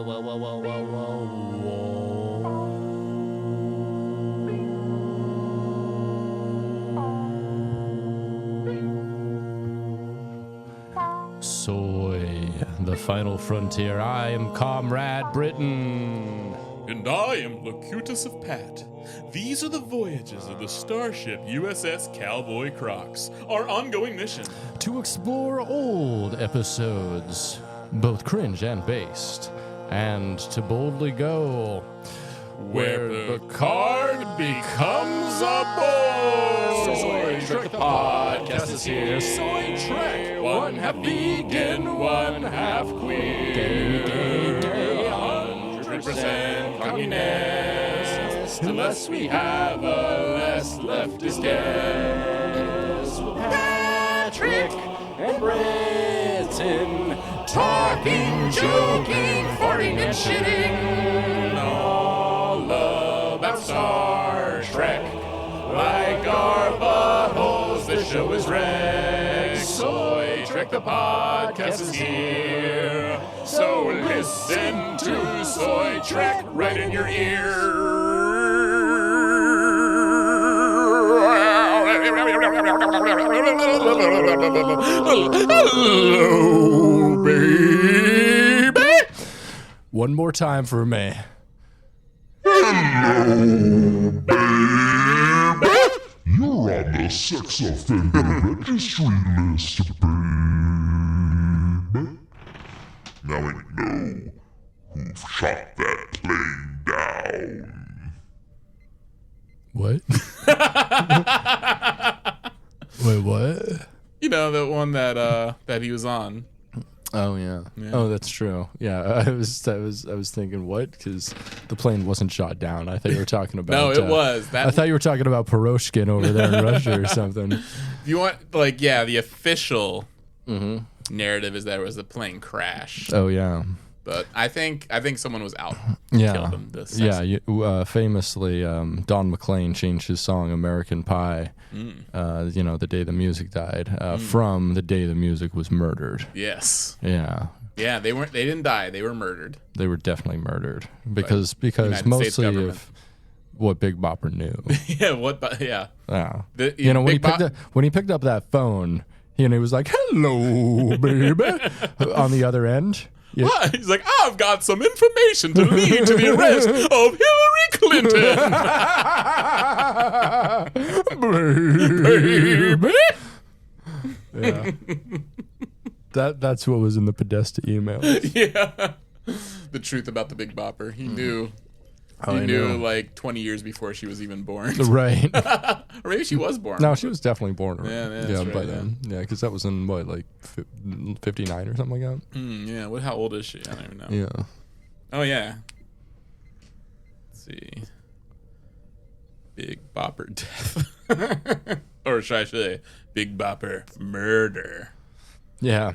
whoa, whoa, whoa, whoa, whoa, whoa. Soy, the final frontier. I am Comrade Britain. And I am Locutus of Pat. These are the voyages of the starship USS Cowboy Crocs, our ongoing mission. To explore old episodes, both cringe and based, and to boldly go Where the card becomes a board. Soy Trek the podcast is here. Soy Trek, one half vegan, one half queer. 100% communist, unless we have a less leftist guest. Patrick and Britain, talking, joking, farting and shitting, all about Star Trek. Like our buttholes, this show is reg. Soy Trek the podcast is here. So listen to Soy Trek right in your Hello, baby. One more time for me. Hello, baby. You're on the sex offender registry list, baby. Now we know who shot that plane down. What? Wait, what? You know, the one that he was on. Oh yeah. Yeah. Oh, that's true. Yeah, I was thinking what? Because the plane wasn't shot down. I thought you were talking about. No, it was. I thought you were talking about Piroshkin over there in Russia or something. If you want, the official narrative is that it was a plane crash. Oh yeah. But I think someone was out. Yeah. Killed him. Famously, Don McLean changed his song "American Pie." The day the music died from the day the music was murdered. Yes. Yeah. Yeah, they didn't die. They were murdered. They were definitely murdered because United States mostly government. of what Big Bopper knew. Yeah. Yeah. Yeah. When when he picked up that phone, he was like, "Hello, baby," on the other end. Yeah. He's like, I've got some information to lead to the arrest of Hillary Clinton. Yeah. That's what was in the Podesta email. Yeah. The truth about the Big Bopper. He knew. He knew like 20 years before she was even born. Right. Or maybe she was born. No, she was definitely born. Yeah, by then. Yeah, because that was in what, like 59 or something like that. Yeah. How old is she? I don't even know. Yeah. Oh yeah. Let's see. Big Bopper death, or should I say, Big Bopper murder? Yeah.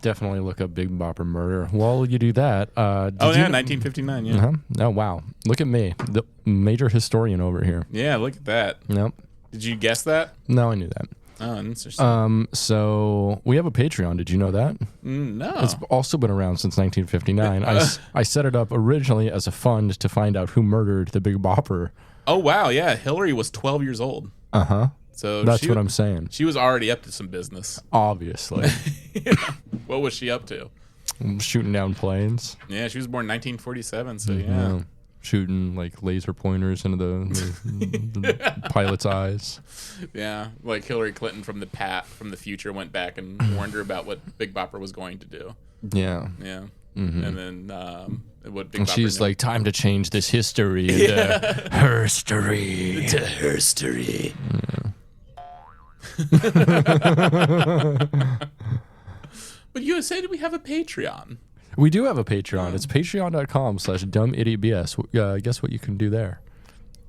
Definitely look up Big Bopper murder. While you do that, 1959. Yeah. Uh-huh. Oh wow! Look at me, the major historian over here. Yeah. Look at that. Nope. Did you guess that? No, I knew that. Oh, interesting. So we have a Patreon. Did you know that? No. It's also been around since 1959. I set it up originally as a fund to find out who murdered the Big Bopper. Oh wow! Yeah, Hillary was 12 years old. Uh huh. So that's what I'm saying. She was already up to some business. Obviously. What was she up to? Shooting down planes. Yeah, she was born 1947. So yeah. Shooting like laser pointers into the pilot's eyes. Yeah, like Hillary Clinton from the future went back and warned her about what Big Bopper was going to do. Yeah. Yeah. Mm-hmm. And then what Big and Bopper she's knew. like, time to change this history to herstory. To herstory. Yeah. But you said we have a Patreon. We do have a Patreon. It's patreon.com/dumbidiotbs. Guess what you can do there?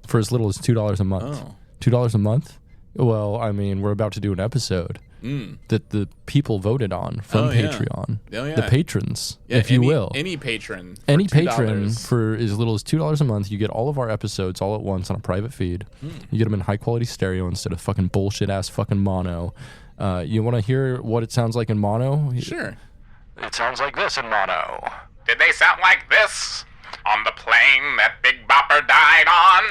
For as little as $2 a month. Oh. $2 a month? Well, I mean, we're about to do an episode that the people voted on from Patreon. Oh, yeah. The patrons, Yeah, if you will. Any patron. For Any $2. patron for as little as $2 a month, you get all of our episodes all at once on a private feed. You get them in high quality stereo instead of fucking bullshit ass fucking mono. You want to hear what it sounds like in mono? Sure. It sounds like this in mono. Did they sound like this on the plane that Big Bopper died on?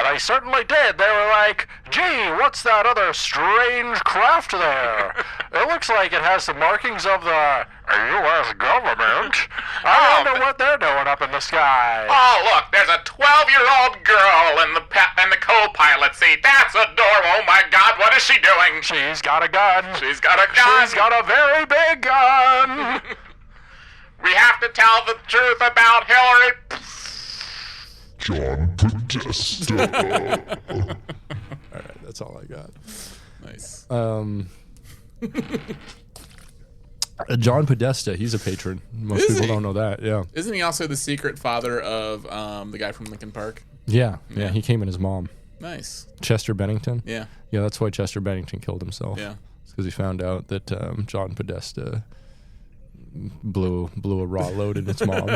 They certainly did. They were like, gee, what's that other strange craft there? It looks like it has the markings of the U.S. government. I wonder what they're doing up in the sky. Oh, look, there's a 12-year-old girl in the co-pilot seat. That's adorable. Oh, my God, what is she doing? She's got a gun. She's got a gun. She's got a very big gun. We have to tell the truth about Hillary. John Podesta. All right, that's all I got. Nice. John Podesta, he's a patron. Most people don't know that. Yeah. Isn't he also the secret father of the guy from Lincoln Park? Yeah. He came in his mom. Nice. Chester Bennington. Yeah. Yeah, that's why Chester Bennington killed himself. Yeah. It's because he found out that John Podesta blew a raw load in its mom.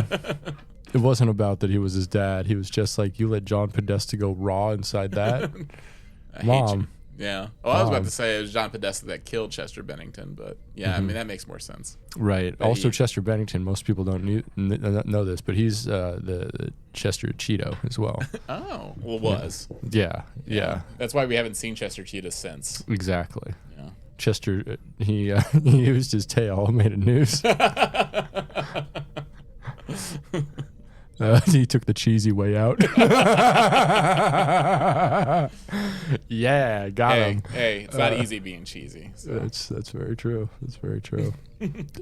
It wasn't about that he was his dad. He was just like, you let John Podesta go raw inside that? I hate Mom. you. Yeah. Well, I was about to say it was John Podesta that killed Chester Bennington, but yeah, I mean, that makes more sense. Right. Also, Chester Bennington, most people don't know this, but he's the Chester Cheeto as well. Oh. Well, was. Yeah. That's why we haven't seen Chester Cheetah since. Exactly. Yeah. Chester, he used his tail, made a noose. He took the cheesy way out. Yeah, got him. Hey, it's not easy being cheesy. So. That's very true. That's very true.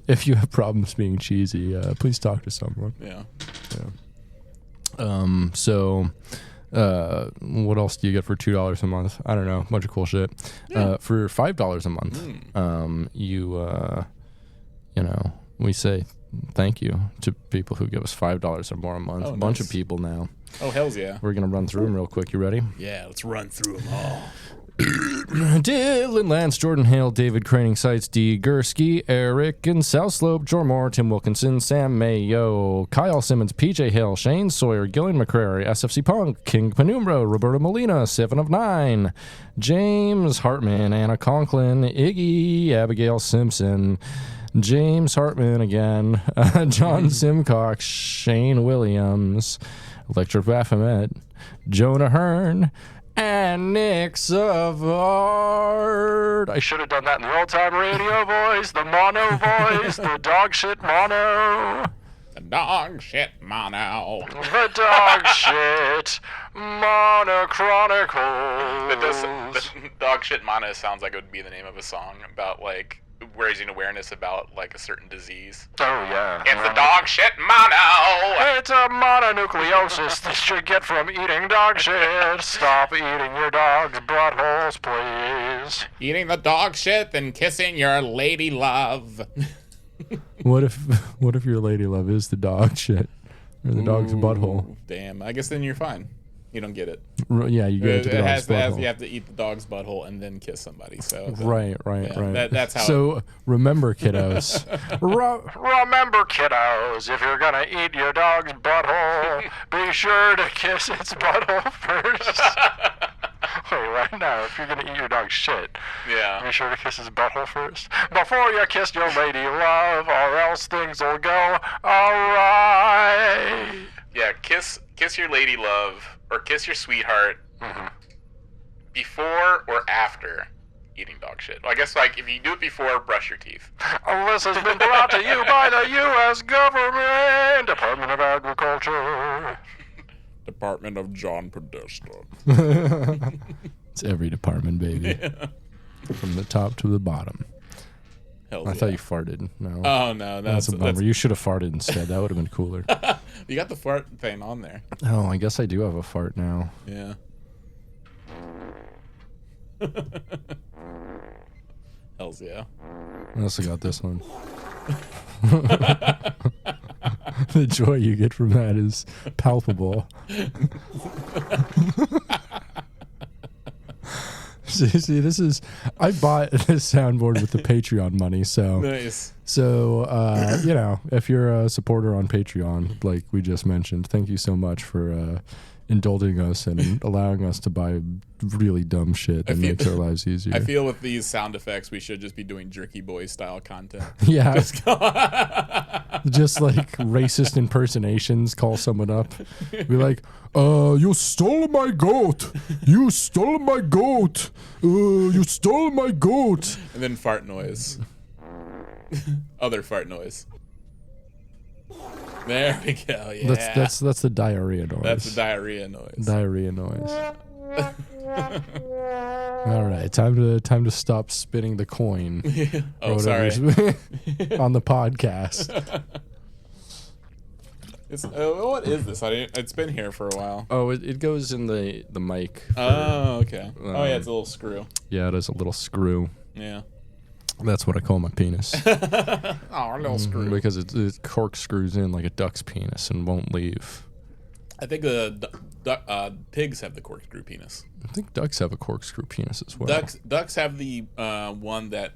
If you have problems being cheesy, please talk to someone. Yeah. So, what else do you get for $2 a month? I don't know, a bunch of cool shit. Yeah. For $5 a month, we say thank you to people who give us $5 or more a month. Oh, a bunch nice. of people now. Oh, hells yeah. We're gonna run through them real quick. You ready? Yeah, let's run through them all. Dylan Lance, Jordan Hale, David Craning Sites, D. Gursky, Eric and South Slope, Jormore, Tim Wilkinson, Sam Mayo, Kyle Simmons, PJ Hale, Shane Sawyer, Gillian McCrary, SFC Punk, King Penumbra, Roberto Molina, 7 of 9, James Hartman, Anna Conklin, Iggy, Abigail Simpson, James Hartman again, John Simcox, Shane Williams, Electric Baphomet, Jonah Hearn, and Nick Savard. I should have done that in the old-time radio voice, the mono voice, the dog shit mono. The dog shit mono. The dog shit mono chronicles. The dog shit mono sounds like it would be the name of a song about, like, raising awareness about, like, a certain disease. Oh, yeah. It's the dog shit mono. It's a mononucleosis that you get from eating dog shit. Stop eating your dog's buttholes, please. Eating the dog shit and kissing your lady love. What if your lady love is the dog shit or the dog's butthole? Damn. I guess then you're fine. You don't get it. Yeah, you get it to the dog's butthole. You have to eat the dog's butthole and then kiss somebody. So Right. That's how. So remember, kiddos. Remember, kiddos. If you're gonna eat your dog's butthole, be sure to kiss its butthole first. Wait, right now, if you're gonna eat your dog's shit, Yeah. be sure to kiss his butthole first before you kiss your lady love, or else things will go awry. Yeah, kiss your lady love or kiss your sweetheart before or after eating dog shit. Well, I guess, like, if you do it before, brush your teeth. This has been brought to you by the U.S. government, Department of Agriculture. Department of John Podesta. It's every department, baby. Yeah. From the top to the bottom. Hells I yeah. thought you farted. No. Oh no, That's a bummer. You should have farted instead. That would have been cooler. You got the fart thing on there. Oh, I guess I do have a fart now. Yeah. Hells yeah. I also got this one. The joy you get from that is palpable. See, this is... I bought this soundboard with the Patreon money, so... Nice. So, if you're a supporter on Patreon, like we just mentioned, thank you so much for indulging us and allowing us to buy really dumb shit that makes our lives easier. I feel with these sound effects, we should just be doing Jerky Boy style content. Yeah. Just like racist impersonations, call someone up. Be like, you stole my goat. You stole my goat. You stole my goat. And then fart noise. Other fart noise. There we go. Yeah. That's the diarrhea noise. That's the diarrhea noise. Diarrhea noise. All right, time to stop spinning the coin. Oh, sorry. On the podcast. What is this? It's been here for a while. Oh, it goes in the mic. Oh, okay. Oh, yeah, it's a little screw. Yeah, it is a little screw. Yeah. That's what I call my penis. Oh, a little screw. Because it corkscrews in like a duck's penis and won't leave. I think pigs have the corkscrew penis. I think ducks have a corkscrew penis as well. Ducks have the one that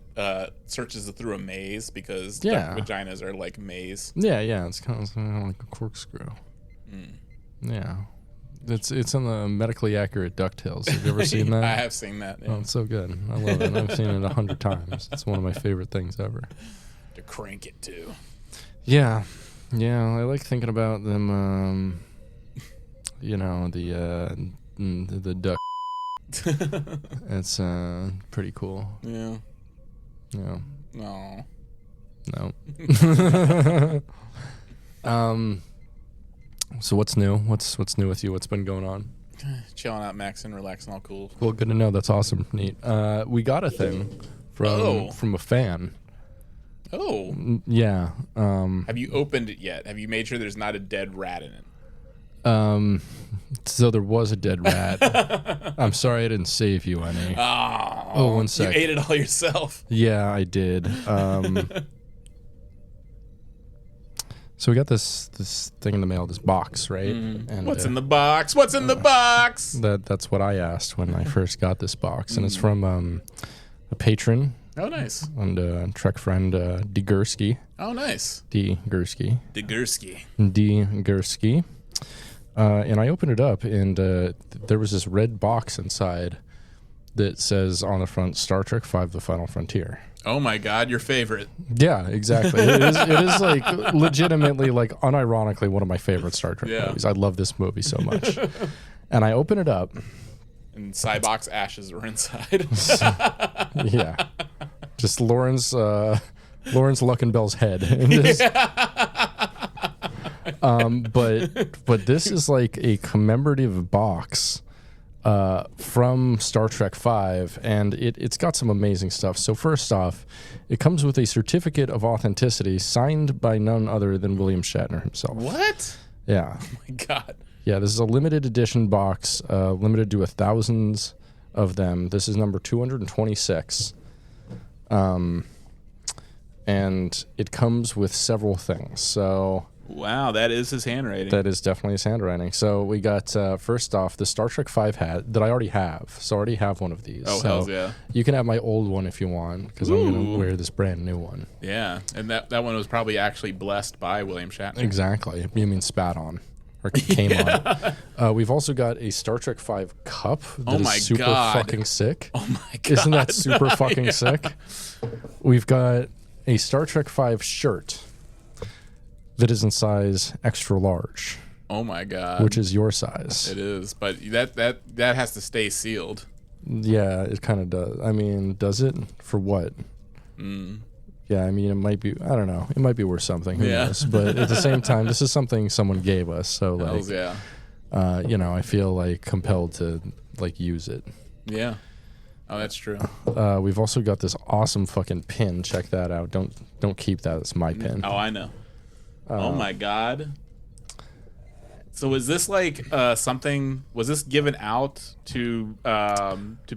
searches through a maze because duck vaginas are like maze. Yeah, it's kind of like a corkscrew. Yeah. It's in the medically accurate DuckTales. Have you ever seen that? I have seen that. Yeah. Oh, it's so good. I love it. I've seen it 100 times. It's one of my favorite things ever. To crank it too. Yeah. I like thinking about them. The duck. It's pretty cool. Yeah. Yeah. No. So what's new? What's new with you? What's been going on? Chilling out, maxing, relaxing, all cool. Well, good to know. That's awesome. Neat. We got a thing from a fan. Oh. Yeah. Have you opened it yet? Have you made sure there's not a dead rat in it? So there was a dead rat. I'm sorry I didn't save you any. Oh, 1 sec. You ate it all yourself. Yeah, I did. So we got this thing in the mail, this box, right? And what's in the box? What's in the box? That's what I asked when I first got this box, and it's from a patron. Oh, nice. And a Trek friend, D. Gursky. Oh, nice. D. Gursky. D. Gursky. D. Gursky. And I opened it up, and there was this red box inside that says on the front, Star Trek V: The Final Frontier. Oh my God, your favorite. Yeah, exactly. It is like legitimately, like unironically, one of my favorite Star Trek movies. I love this movie so much. And I open it up. And Cybok's ashes are inside. Yeah. Just Lawrence Luckenbell's head. But this is like a commemorative box from Star Trek V, and it's got some amazing stuff. So first off, it comes with a certificate of authenticity signed by none other than William Shatner himself. What? Yeah. Oh my God. Yeah, this is a limited edition box, limited to 1,000 of them. This is number 226. And it comes with several things. So... Wow, that is his handwriting. That is definitely his handwriting. So we got, first off, the Star Trek V hat that I already have. So I already have one of these. Oh, so hells yeah. You can have my old one if you want, because I'm going to wear this brand new one. Yeah, and that one was probably actually blessed by William Shatner. Exactly. You mean spat on. Or came on. We've also got a Star Trek V cup that is super fucking sick. Oh my God. Isn't that super fucking sick? We've got a Star Trek V shirt that is in size extra large. Oh my God. Which is your size. It is, but that has to stay sealed. Yeah, it kind of does. I mean, does it? For what? Yeah, I mean, it might be, I don't know. It might be worth something. Who knows? But at the same time, this is something someone gave us. So, like, hells yeah. I feel like compelled to, like, use it. Yeah. Oh, that's true. We've also got this awesome fucking pin. Check that out. Don't keep that. It's my pin. Oh, I know. Oh my God. So is this like something? Was this given out to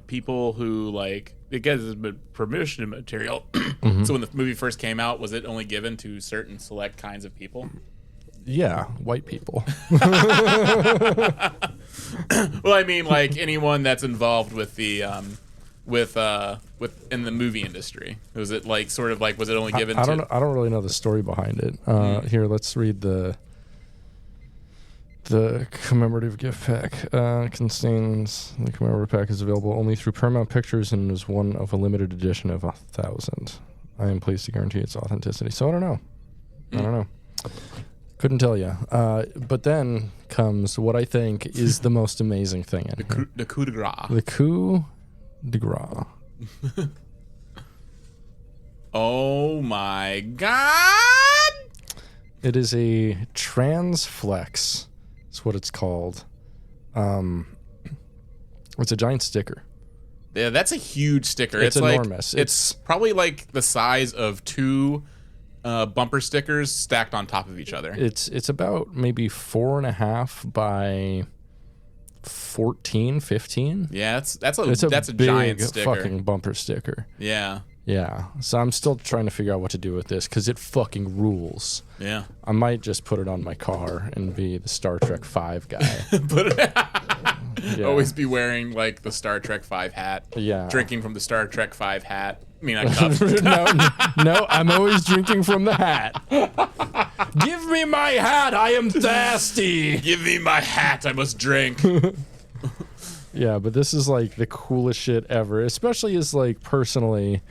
people who like? Because it's promotion material. So when the movie first came out, was it only given to certain select kinds of people? Yeah, white people. Well, I mean, like anyone that's involved with the with in the movie industry. Was it like sort of like, was it only given I don't really know the story behind it. Here, let's read the The commemorative gift pack contains the commemorative pack is available only through Paramount Pictures and is one of a limited edition of 1,000. I am pleased to guarantee its authenticity. So I don't know. Couldn't tell you. But then comes what I think is the most amazing thing in here. The coup de grace. The coup de grace. Oh my god! It is a Transflex. That's what it's called. It's a giant sticker. Yeah, that's a huge sticker. It's like, enormous. It's probably like the size of 2 bumper stickers stacked on top of each other. It's about maybe 4.5 by 14, 15. Yeah, that's a big giant sticker. Fucking bumper sticker. Yeah. Yeah. So I'm still trying to figure out what to do with this because it fucking rules. Yeah. I might just put it on my car and be the Star Trek 5 guy. Yeah. Always be wearing like the Star Trek 5 hat. Yeah. Drinking from the Star Trek 5 hat. I mean, a cup. no, I'm always drinking from the hat. Give me my hat. I am thirsty. Give me my hat. I must drink. Yeah, but this is like the coolest shit ever, especially as like personally,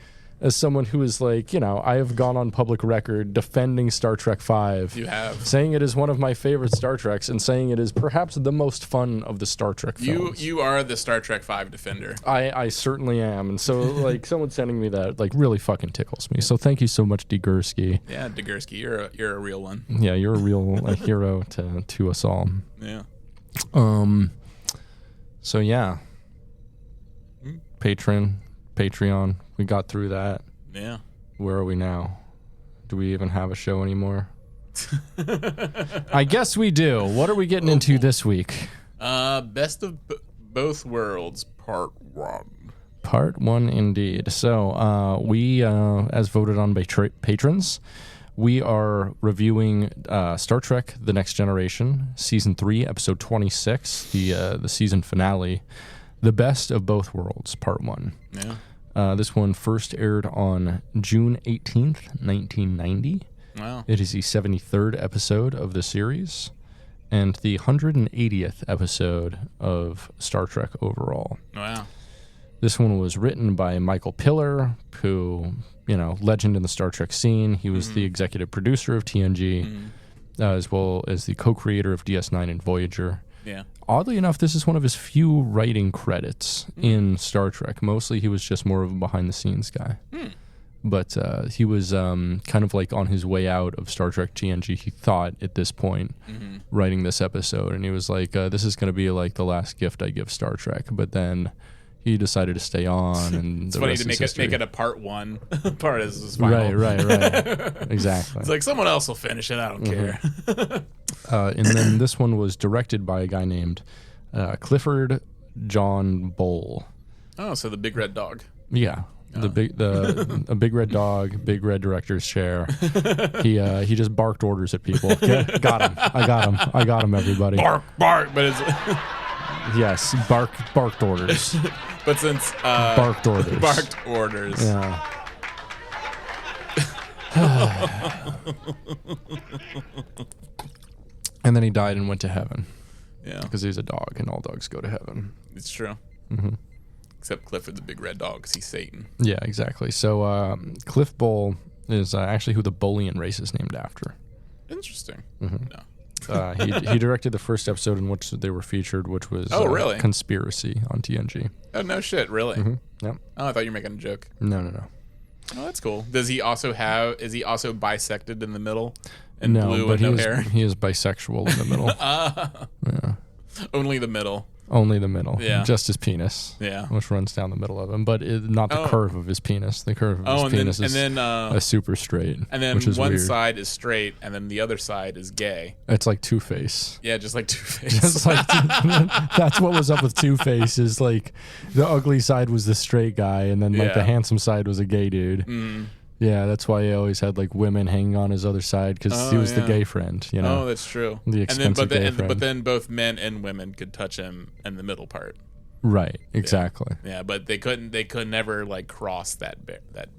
as someone who is like, I have gone on public record defending Star Trek V. You have. Saying it is one of my favorite Star Treks and saying it is perhaps the most fun of the Star Trek films. You are the Star Trek V defender. I certainly am. And so like someone sending me that like really fucking tickles me. So thank you so much, Degursky. Yeah, Degursky, you're a real one. Yeah, you're a real hero to us all. Yeah. So yeah. Patreon. We got through that. Yeah. Where are we now? Do we even have a show anymore? I guess we do. What are we getting into this week? Best of Both Worlds, Part 1. Part 1, indeed. So we, as voted on by patrons, we are reviewing Star Trek: The Next Generation, Season 3, Episode 26, the season finale, The Best of Both Worlds, Part 1. Yeah. This one first aired on June 18th, 1990. Wow. It is the 73rd episode of the series and the 180th episode of Star Trek overall. Wow. This one was written by Michael Piller, who, legend in the Star Trek scene. He was the executive producer of TNG, as well as the co-creator of DS9 and Voyager. Yeah. Oddly enough, this is one of his few writing credits in Star Trek. Mostly he was just more of a behind-the-scenes guy. But he was kind of like on his way out of Star Trek TNG, he thought, at this point, writing this episode. And he was like, this is going to be like the last gift I give Star Trek. But then he decided to stay on. And it's funny to make it a Part 1 part as his final. Right. Exactly. It's like someone else will finish it. I don't care. And then this one was directed by a guy named Clifford John Bowl. Oh, so the big red dog. Yeah, a big red dog, big red director's chair. He just barked orders at people. Got him. I got him. Everybody. Bark, but it's yes, barked orders. But since barked orders. Barked orders. Yeah. And then he died and went to heaven. Yeah. Because he's a dog, and all dogs go to heaven. It's true. Except Clifford the big red dog, because he's Satan. Yeah, exactly. So Cliff Bowl is actually who the Bolian race is named after. Interesting. No. He directed the first episode in which they were featured, which was really? Conspiracy on TNG. Oh, no shit, really? Yep. Oh, I thought you were making a joke. No. Oh, that's cool. Is he also bisected in the middle? And No, blue but and no hair? he is bisexual in the middle. Yeah. Only the middle. Only the middle. Yeah. Just his penis. Yeah. Which runs down the middle of him, but not the curve of his penis. The curve of his penis is a super straight. And then which is one weird. side is straight, and then the other side is gay. It's like Two-Face. Yeah, just like Two-Face. Just like that's what was up with Two-Face. Is like the ugly side was the straight guy, and then like the handsome side was a gay dude. Yeah, that's why he always had like women hanging on his other side because he was the gay friend. Oh, that's true. The expensive gay friend. But then both men and women could touch him in the middle part. Right. Exactly. Yeah, but they couldn't. They could never like cross that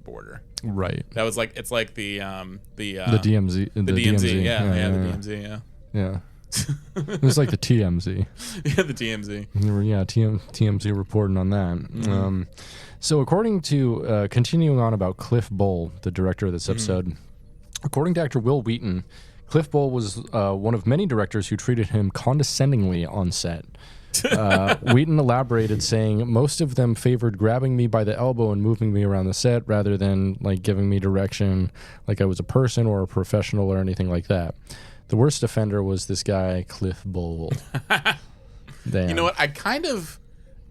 border. Right. That was like it's like the DMZ. The DMZ. Yeah, the DMZ. Yeah. Yeah. It was like the TMZ. Yeah, the TMZ. Yeah, TMZ reporting on that. Mm-hmm. So according to, continuing on about Cliff Bull, the director of this episode, according to actor Will Wheaton, Cliff Bull was one of many directors who treated him condescendingly on set. Wheaton elaborated, saying, most of them favored grabbing me by the elbow and moving me around the set rather than like giving me direction like I was a person or a professional or anything like that. The worst offender was this guy, Cliff Bull. Damn. You know what?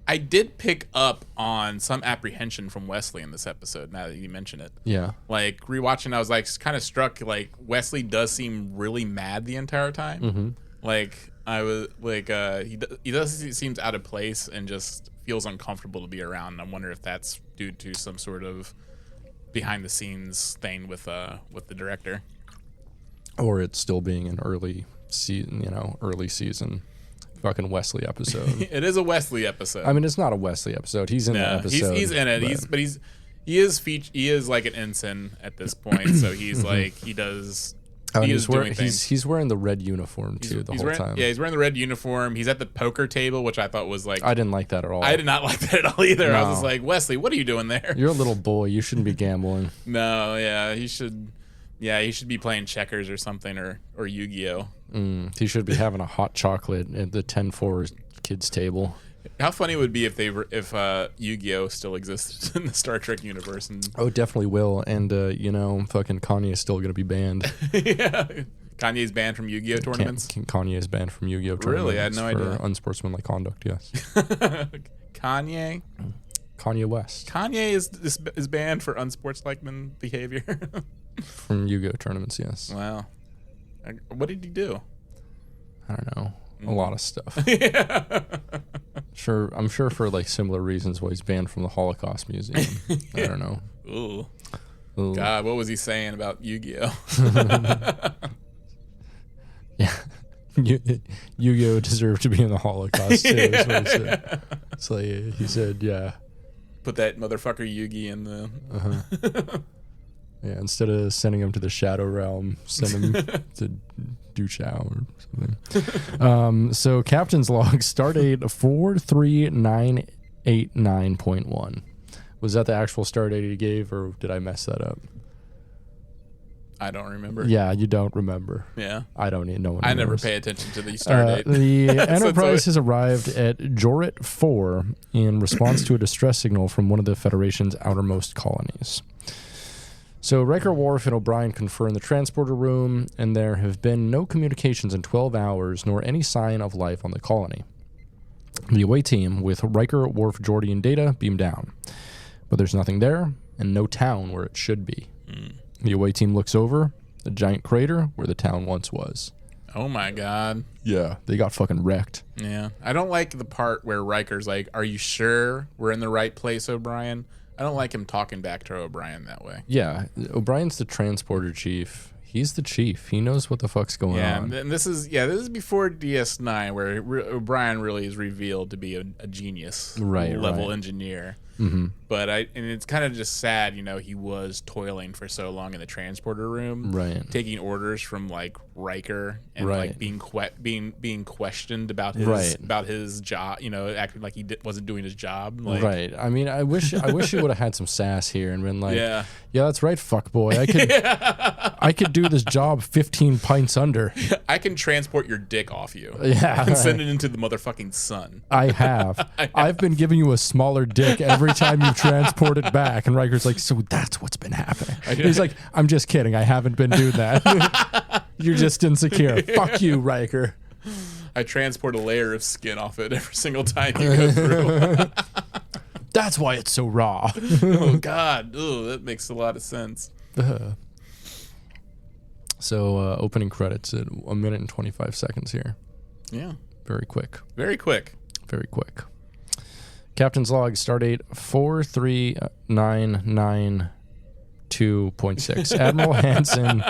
I did pick up on some apprehension from Wesley in this episode, now that you mention it. Yeah. Like, rewatching, I was, like, kind of struck, like, Wesley does seem really mad the entire time. Mm-hmm. Like, I was, like, he seems out of place and just feels uncomfortable to be around. And I wonder if that's due to some sort of behind-the-scenes thing with the director. Or it's still being an early season fucking Wesley episode. It is a Wesley episode. I mean, it's not a Wesley episode. He's in the episode. He's in it. But He is like an ensign at this point. So he's like, he does. He's wearing the red uniform too the whole time. Yeah, he's wearing the red uniform. He's at the poker table, which I thought was like. I didn't like that at all. I did not like that at all either. No. I was just like, Wesley, what are you doing there? You're a little boy. You shouldn't be gambling. No, yeah, he should. Yeah, he should be playing checkers or something, or Yu-Gi-Oh. He should be having a hot chocolate at the 10-4 kids table. How funny it would be if Yu-Gi-Oh still existed in the Star Trek universe? And oh, it definitely will. And fucking Kanye is still gonna be banned. Yeah, Kanye's banned from Yu-Gi-Oh tournaments. Kanye is banned from Yu-Gi-Oh tournaments. Really, I had no idea. Unsportsmanlike conduct. Yes. Kanye West. Kanye is banned for unsportsmanlike behavior. From Yu-Gi-Oh tournaments, yes. Wow. What did he do? I don't know. A lot of stuff. Yeah. I'm sure for like similar reasons why he's banned from the Holocaust Museum. I don't know. Ooh. God, what was he saying about Yu-Gi-Oh? Yeah. Yu-Gi-Oh deserved to be in the Holocaust too. Is what he said. It's like he said, yeah. Put that motherfucker Yugi in the. Yeah, instead of sending him to the Shadow Realm, send him to Duchao or something. So Captain's Log, Stardate 43989.1. Was that the actual stardate he gave, or did I mess that up? I don't remember. Yeah, you don't remember. Yeah. I don't need no one. I never pay attention to the stardate. The Enterprise has arrived at Jorit 4 in response to a distress signal from one of the Federation's outermost colonies. So Riker, Worf, and O'Brien confer in the transporter room, and there have been no communications in 12 hours, nor any sign of life on the colony. The away team, with Riker, Worf, Geordi, and Data, beam down. But there's nothing there, and no town where it should be. The away team looks over the giant crater where the town once was. Oh my God. Yeah, they got fucking wrecked. Yeah. I don't like the part where Riker's like, are you sure we're in the right place, O'Brien? I don't like him talking back to O'Brien that way. Yeah, O'Brien's the transporter chief. He's the chief. He knows what the fuck's going on. Yeah, and this is before DS9, where O'Brien really is revealed to be a genius level engineer. Mm-hmm. But it's kind of just sad, he was toiling for so long in the transporter room, right? Taking orders from like Riker and like being questioned about his job, acting like he wasn't doing his job. Like, right. I mean, I wish he would have had some sass here and been like, yeah, that's right, fuckboy. I could do this job 15 pints under. I can transport your dick off you. Yeah, and send it into the motherfucking sun. I have. I've been giving you a smaller dick every time you transport it back. And Riker's like, so that's what's been happening. He's like, I'm just kidding. I haven't been doing that. You're just insecure. Fuck you, Riker. I transport a layer of skin off it every single time you go through. That's why it's so raw. Oh, God. Ooh, that makes a lot of sense. So, opening credits at 1 minute and 25 seconds here. Yeah. Very quick. Very quick. Very quick. Captain's Log, Stardate 43992.6. Admiral Hansen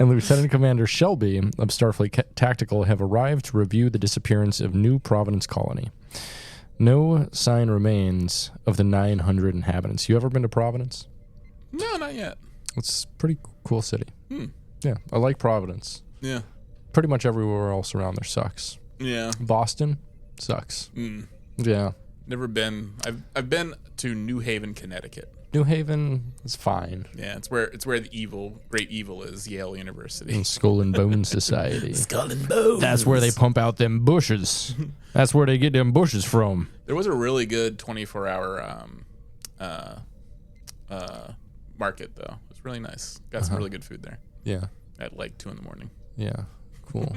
and Lieutenant Commander Shelby of Starfleet Tactical have arrived to review the disappearance of New Providence Colony. No sign remains of the 900 inhabitants. You ever been to Providence? No, not yet. It's a pretty cool city. Yeah, I like Providence. Yeah. pretty much everywhere else around there sucks. Yeah. Boston sucks. Yeah. Never been. I've been to New Haven, Connecticut. New Haven is fine. Yeah, it's where the great evil is, Yale University. And Skull and Bone Society. Skull and Bones. That's where they pump out them bushes. That's where they get them bushes from. There was a really good 24-hour market, though. It was really nice. Got some really good food there. Yeah. At like 2 in the morning. Yeah. Cool.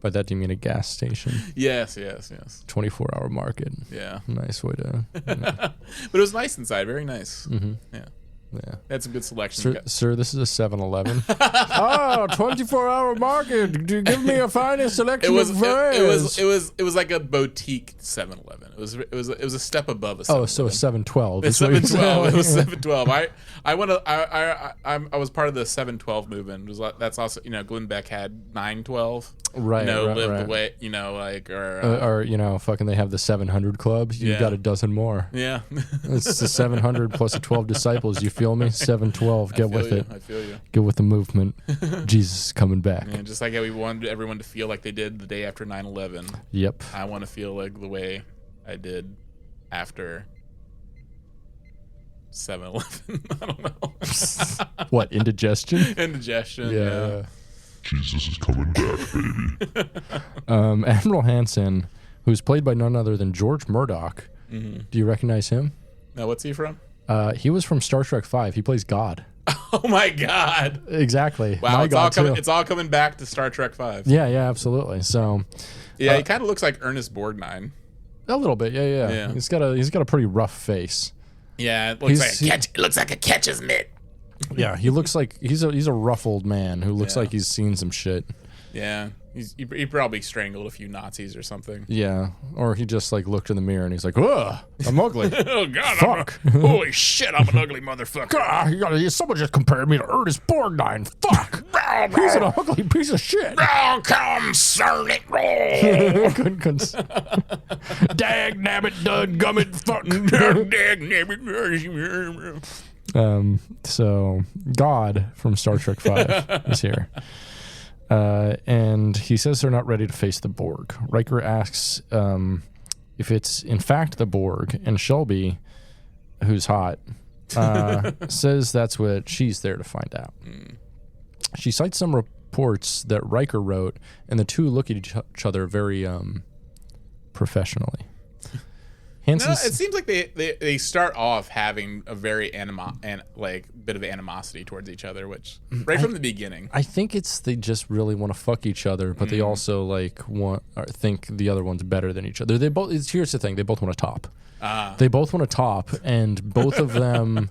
By that, do you mean a gas station? Yes. 24-hour market. Yeah. Nice way to... But it was nice inside. Very nice. Mm-hmm. Yeah. Yeah. They had some good selection. Sir, this is a 7-Eleven. 24-hour market. Do you give me a finest selection of wares? It was like a boutique 7-Eleven. It was a step above a 7-Eleven. Oh, so a 712. It's 712. It was 712. I was part of the 712 movement. That's also, Glenn Beck had 912. Right. Live the way, or fucking they have the 700 clubs. You got a dozen more. Yeah. It's the 700 plus the 12 disciples. You feel me? 712. Get with it. I feel you. Get with the movement. Jesus is coming back. Yeah, just like how we wanted everyone to feel like they did the day after 9/11. Yep. I want to feel like the way I did after 7-Eleven. I don't know. What, indigestion? Indigestion. Yeah. Jesus is coming back, baby. Admiral Hansen, who's played by none other than George Murdoch. Mm-hmm. Do you recognize him? Now, what's he from? He was from Star Trek V. He plays God. Oh my God! Exactly. Wow, My it's all coming back to Star Trek V. Yeah, absolutely. So, yeah, he kind of looks like Ernest Borgnine. A little bit, yeah. He's got a pretty rough face. Yeah, it looks like a catcher's mitt. Yeah, he looks like he's a rough old man who looks like he's seen some shit. Yeah, he probably strangled a few Nazis or something. Yeah, or he just like looked in the mirror and he's like, "Ugh, I'm ugly." Oh God! Fuck! Holy shit! I'm an ugly motherfucker. God, someone just compared me to Ernest Borgnine. Fuck! He's an ugly piece of shit. Now come, Sonic roll. Dag nabbit, dud gummit, fuck. Dag nabbit. So God from Star Trek V is here. And he says they're not ready to face the Borg. Riker asks if it's in fact the Borg, and Shelby, who's hot, says that's what she's there to find out. She cites some reports that Riker wrote, and the two look at each other very professionally. No, it seems like they start off having a very bit of animosity towards each other, which from the beginning. I think they just really want to fuck each other, but they also think the other one's better than each other. They both. Here's the thing: they both want to top. They both want to top, and both of them.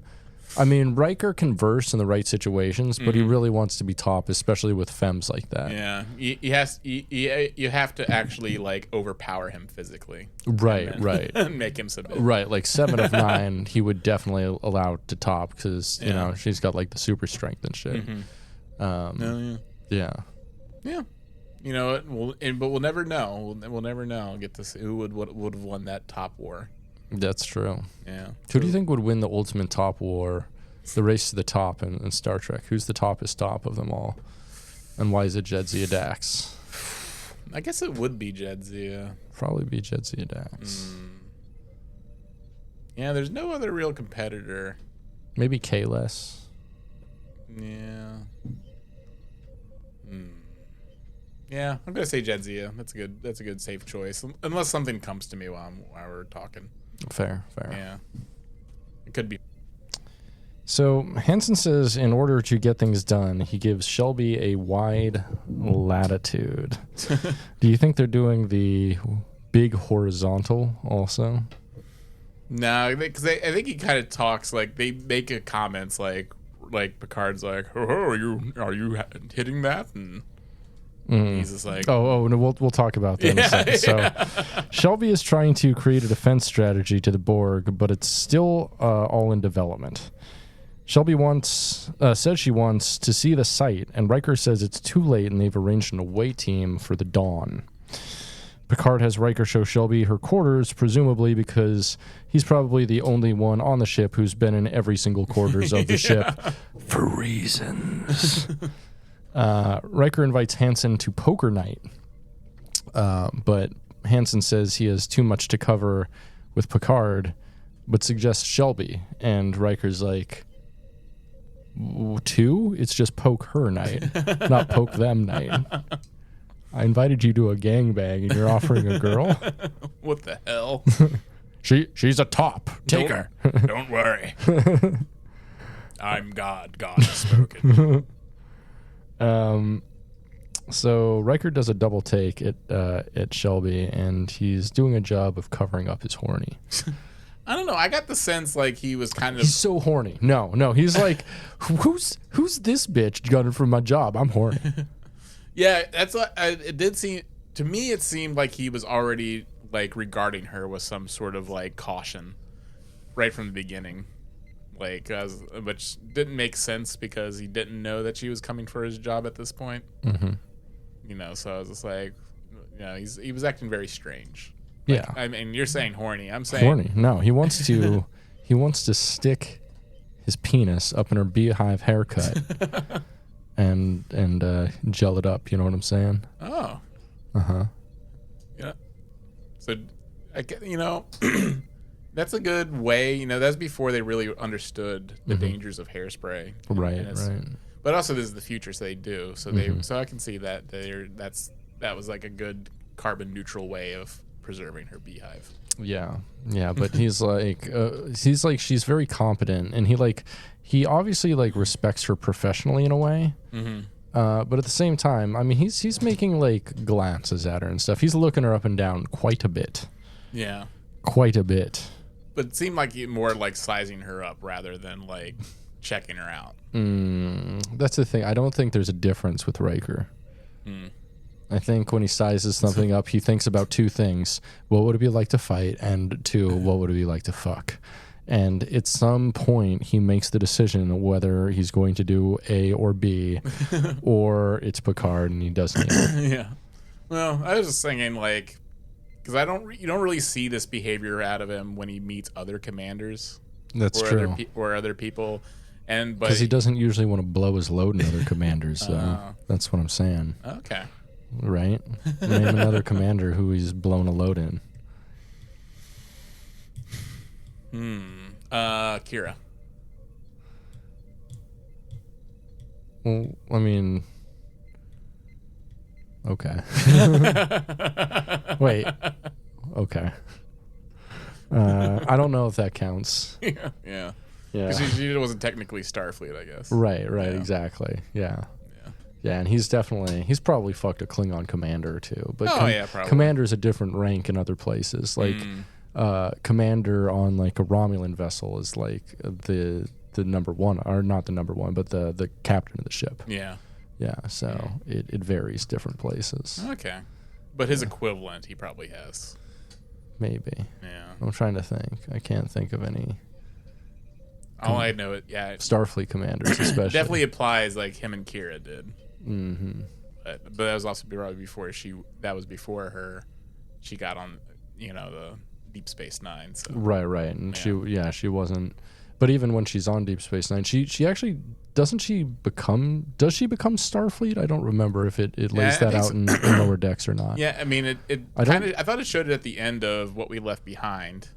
I mean, Riker can verse in the right situations, but he really wants to be top, especially with femmes like that. Yeah, you have to actually overpower him physically. Right. And make him submit. Right, like 7 of 9, he would definitely allow to top because she's got the super strength and shit. Yeah. But we'll never know. We'll never know. Get to see who would have won that top war. That's true. Yeah. Who do you think would win the ultimate top war, the race to the top in Star Trek? Who's the toppest top of them all? And why is it Jadzia Dax? I guess it would be Jadzia. Probably be Jadzia Dax. Yeah, there's no other real competitor. Maybe Kahless. Yeah. Yeah, I'm gonna say Jadzia. That's a good safe choice. Unless something comes to me while we're talking. Fair. Yeah. It could be. So Hansen says in order to get things done, he gives Shelby a wide latitude. Do you think they're doing the big horizontal also? No, because I think he kind of talks they make a comments like Picard's like, "Oh, are you hitting that?" And he's just like, no, we'll talk about that in a second. So Shelby is trying to create a defense strategy to the Borg, but it's still all in development. Shelby says she wants to see the site, and Riker says it's too late and they've arranged an away team for the dawn. Picard has Riker show Shelby her quarters, presumably because he's probably the only one on the ship who's been in every single quarters of the ship for reasons. Riker invites Hansen to poker night, but Hansen says he has too much to cover with Picard, but suggests Shelby, and Riker's like, 2? It's just poke her night, not poke them night. I invited you to a gangbang, and you're offering a girl? What the hell? She's a top. Take her. Don't worry. I'm God. God has spoken. So Riker does a double take at Shelby, and he's doing a job of covering up his horny. I don't know. I got the sense like he was kind of. He's so horny. No. He's like, who's this bitch gunning for my job? I'm horny. Yeah, that's what it did seem to me. It seemed like he was already like regarding her with some sort of like caution, right from the beginning, like which didn't make sense because he didn't know that she was coming for his job at this point. Mm-hmm. You know, so I was just like, he was acting very strange. Yeah. I mean, you're saying horny. I'm saying horny. No, he wants to stick his penis up in her beehive haircut and gel it up. You know what I'm saying? Oh. Yeah. So, that's a good way. That's before they really understood the dangers of hairspray. Right. But also, this is the future, so they do. So so I can see that that was like a good carbon neutral way of preserving her beehive. Yeah, but he's like she's very competent, and he obviously like respects her professionally in a way. Mm-hmm. But at the same time, I mean, he's making like glances at her and stuff. He's looking her up and down quite a bit. Yeah, quite a bit. But it seemed like he more like sizing her up rather than like checking her out. That's the thing. I don't think there's a difference with Riker. I think when he sizes something up, he thinks about two things. What would it be like to fight? And two, what would it be like to fuck? And at some point, he makes the decision whether he's going to do A or B, or it's Picard and he doesn't. Yeah. Well, I was just thinking, like, because you don't really see this behavior out of him when he meets other commanders. That's true. Or other people. Because he doesn't usually want to blow his load in other commanders. That's what I'm saying. Okay. Right? Name another commander who he's blown a load in. Kira. Well, I mean, okay. Wait. Okay. I don't know if that counts. Yeah. Because she wasn't technically Starfleet, I guess. Right, exactly. Yeah, and he's probably fucked a Klingon commander or two. But probably. Commander's a different rank in other places. Like, commander on like a Romulan vessel is like the number one, or not the number one, but the captain of the ship. Yeah. So it varies different places. Okay, but his equivalent he probably has. Maybe. Yeah. I'm trying to think. I can't think of any. All I know, Starfleet commanders, especially. Definitely applies like him and Kira did. Mm-hmm. But that was also probably before she got on, the Deep Space Nine. So. Right, and she wasn't. But even when she's on Deep Space Nine, she actually does she become Starfleet? I don't remember if it lays that out in Lower Decks or not. Yeah, I mean I thought it showed it at the end of What We Left Behind.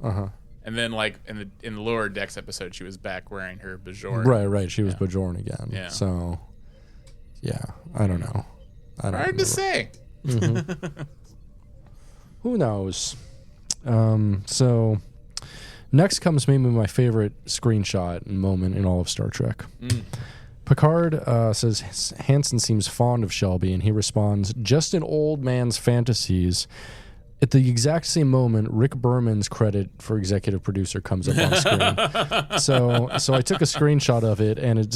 And then, like in the Lower Decks episode, she was back wearing her Bajoran. Right. She was Bajoran again. Yeah. So, I don't know. Hard to say. Mm-hmm. Who knows? So, next comes maybe my favorite screenshot and moment in all of Star Trek. Picard says Hansen seems fond of Shelby, and he responds, "Just an old man's fantasies." At the exact same moment, Rick Berman's credit for executive producer comes up on screen. So I took a screenshot of it, and it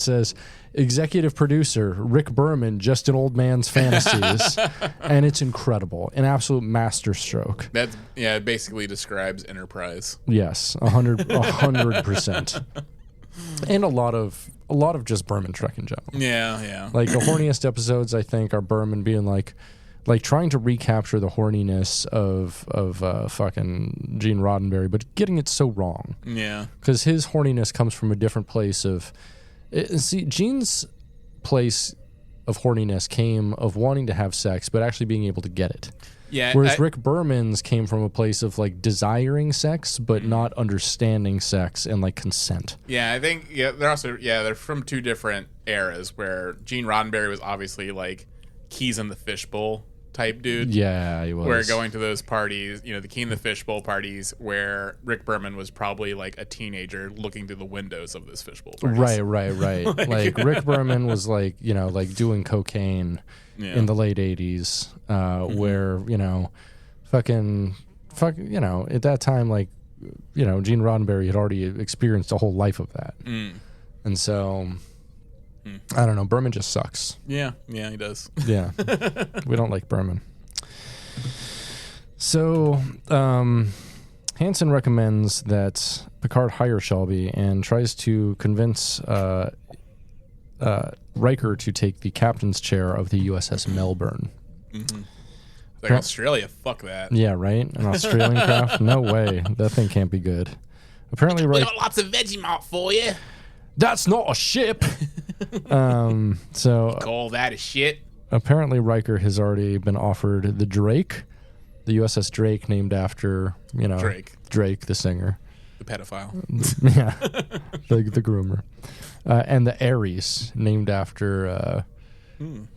says, executive producer, Rick Berman, just an old man's fantasies. And it's incredible. An absolute masterstroke. It basically describes Enterprise. Yes, 100%. And a lot of just Berman Trek in general. Yeah. Like the horniest episodes, I think, are Berman being like trying to recapture the horniness of fucking Gene Roddenberry, but getting it so wrong. Yeah. Because his horniness comes from a different place of... See, Gene's place of horniness came of wanting to have sex, but actually being able to get it. Yeah. Whereas Rick Berman's came from a place of like desiring sex, but not understanding sex and like consent. Yeah, I think they're from two different eras where Gene Roddenberry was obviously like keys in the fishbowl type dude. Yeah, he was. Where going to those parties, the key in the fishbowl parties, where Rick Berman was probably like a teenager looking through the windows of this fishbowl parties. Right. like Rick Berman was like, like doing cocaine in the late 80s, where, at that time, like, Gene Roddenberry had already experienced a whole life of that. And so, I don't know, Berman just sucks. Yeah, he does. Yeah. We don't like Berman. So, Hansen recommends that Picard hire Shelby and tries to convince Riker to take the captain's chair of the USS Melbourne. Like Australia, fuck that. Yeah, right? An Australian craft? No way. That thing can't be good. Apparently, We got lots of Vegemite for you. That's not a ship. So Call that a shit. apparently Riker has already been offered the Drake, the USS Drake, named after Drake, the singer, the pedophile. yeah, the groomer, and the Ares, named after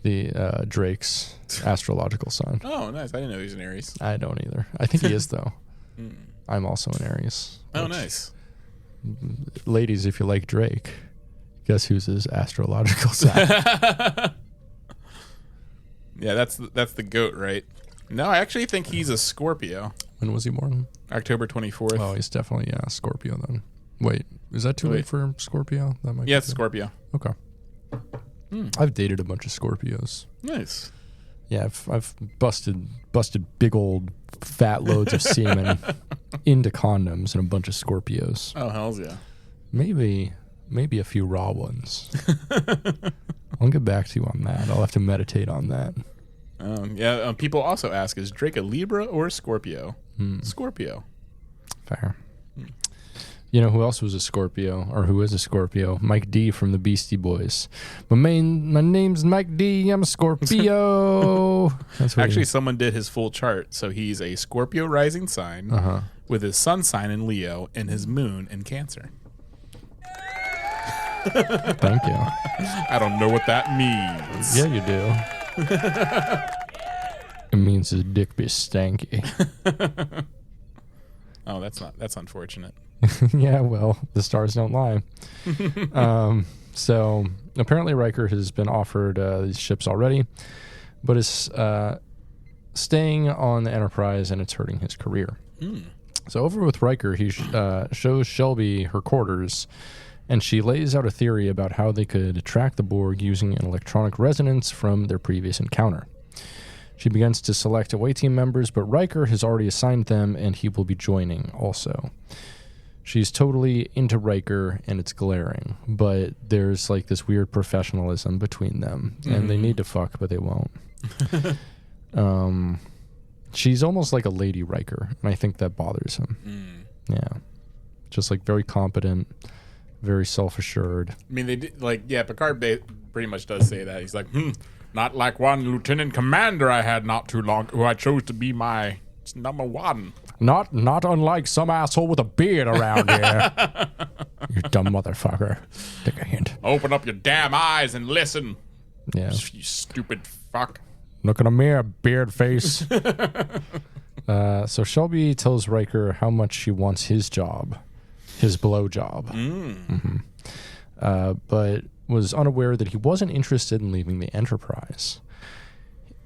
the Drake's astrological sign. Oh, nice! I didn't know he was an Aries. I don't either. I think he is though. I'm also an Aries. Oh, nice. Ladies, if you like Drake, guess who's his astrological sign? Yeah, that's the goat, right? No, I actually think he's a Scorpio. When was he born? October 24th. Oh, he's definitely Scorpio then. Wait, is that too late for Scorpio? That might Yeah, it's Scorpio. Okay. I've dated a bunch of Scorpios. Nice. Yeah, I've busted big old fat loads of semen into condoms and a bunch of Scorpios. Oh, hells yeah. Maybe a few raw ones. I'll get back to you on that. I'll have to meditate on that. People also ask, is Drake a Libra or a Scorpio? Scorpio. Fair. You know who else was a Scorpio, or who is a Scorpio? Mike D from the Beastie Boys. My name's Mike D. I'm a Scorpio. That's Actually, someone did his full chart. So he's a Scorpio rising sign with his sun sign in Leo and his moon in Cancer. Thank you. I don't know what that means. Yeah, you do. It means his dick be stanky. Oh, that's unfortunate. Yeah, well, the stars don't lie. So apparently Riker has been offered these ships already, but is staying on the Enterprise, and it's hurting his career. So over with Riker, he shows Shelby her quarters, and she lays out a theory about how they could track the Borg using an electronic resonance from their previous encounter. She begins to select away team members, but Riker has already assigned them, and he will be joining also. She's totally into Riker, and it's glaring, but there's like this weird professionalism between them, and they need to fuck, but they won't. She's almost like a lady Riker, and I think that bothers him. Yeah. Just like very competent, very self-assured. I mean, they did, Picard pretty much does say that. He's like, not like one lieutenant commander I had not too long, who I chose to be my number one. Not unlike some asshole with a beard around here. You dumb motherfucker. Take a hint. Open up your damn eyes and listen. Yeah. You stupid fuck. Look in the mirror, beard face. So Shelby tells Riker how much she wants his job. His blow job. But was unaware that he wasn't interested in leaving the Enterprise.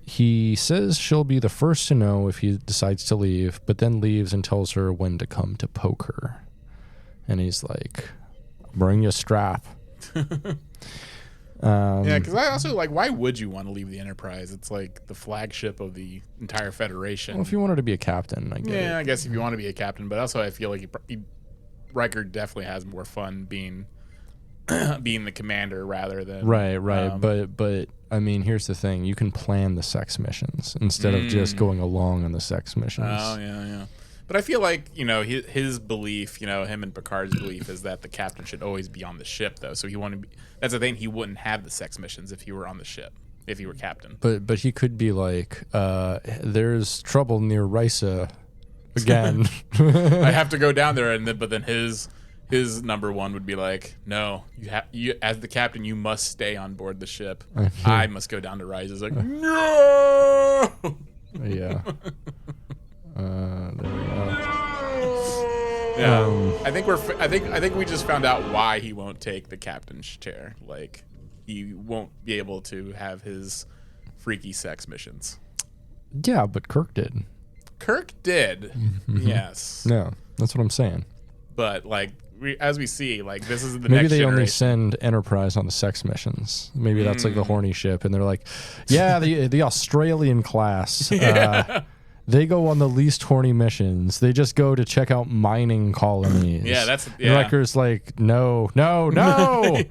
He says she'll be the first to know if he decides to leave, but then leaves and tells her when to come to poke her. And he's like, bring your strap. Yeah, because I also, why would you want to leave the Enterprise? It's like the flagship of the entire Federation. Well, if you wanted to be a captain, I get it. Yeah, I guess if you want to be a captain, but also I feel like Riker definitely has more fun being the commander rather than right. But I mean, here's the thing: you can plan the sex missions instead of just going along on the sex missions. Oh yeah. But I feel like his belief, him and Picard's belief is that the captain should always be on the ship, though. So that's the thing; he wouldn't have the sex missions if he were on the ship. if he were captain. But he could be like, there's trouble near Risa again. I have to go down there, but then his number one would be like, no, you as the captain, you must stay on board the ship. I must go down to Rise. It's like, no. Yeah. There we go. Yeah. I think we just found out why he won't take the captain's chair. Like, he won't be able to have his freaky sex missions. Yeah, but Kirk did. Kirk did. Yes. No, that's what I'm saying. But like, as we see, like, this is the Maybe next they generation. only send Enterprise on the sex missions. Maybe that's like the horny ship, and they're like, yeah, the Australian class. They go on the least horny missions. They just go to check out mining colonies. Yeah, And Riker's like, no. Yeah,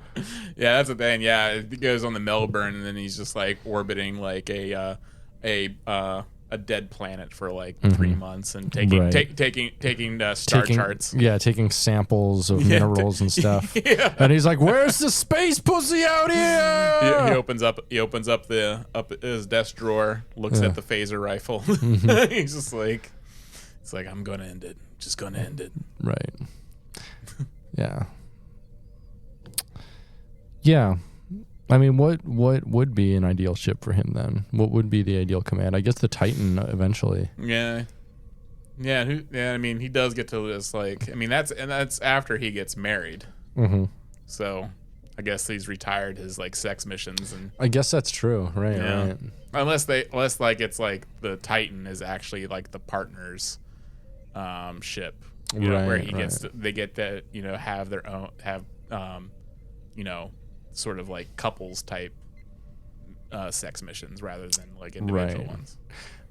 that's the thing. Yeah, he goes on the Melbourne, and then he's just like orbiting like a dead planet for like 3 months and taking star charts. Yeah, taking samples of minerals and stuff. Yeah. And he's like, "Where's the space pussy out here?" He opens up his desk drawer, looks at the phaser rifle. He's just like, I'm gonna end it. Just gonna end it. Right. Yeah. Yeah. I mean, what would be an ideal ship for him then? What would be the ideal command? I guess the Titan eventually. Yeah. I mean, he does get to this, like, I mean, that's after he gets married. Mm-hmm. So, I guess he's retired his like sex missions, and I guess that's true. Right. yeah. Right. Unless like it's like the Titan is actually like the partner's ship, where he gets they get to have their own sort of like couples type sex missions rather than like individual ones.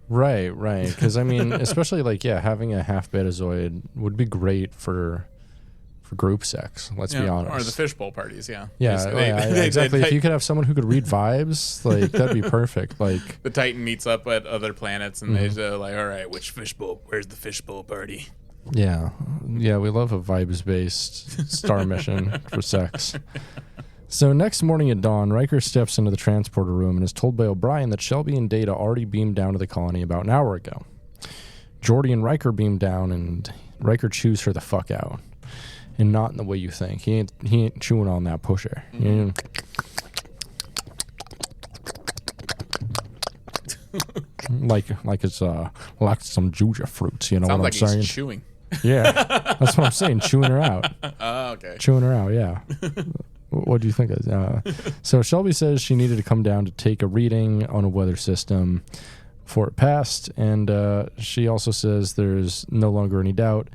Right. Because I mean, especially like having a half Betazoid would be great for group sex. Let's be honest. Or the fishbowl parties. Yeah. Exactly. If you could have someone who could read vibes, like that'd be perfect. Like the Titan meets up at other planets, and they're like, all right, which fishbowl? Where's the fishbowl party? Yeah. We love a vibes-based star mission for sex. So next morning at dawn, Riker steps into the transporter room and is told by O'Brien that Shelby and Data already beamed down to the colony about an hour ago. Geordi and Riker beam down, and Riker chews her the fuck out. And not in the way you think. He ain't chewing on that pusher. Like it's like some juja fruits, you know. Sounds what like I'm saying? He's chewing. Yeah, that's what I'm saying. Chewing her out. Oh, okay. Chewing her out. Yeah. What do you think? So Shelby says she needed to come down to take a reading on a weather system before it passed, and she also says there's no longer any doubt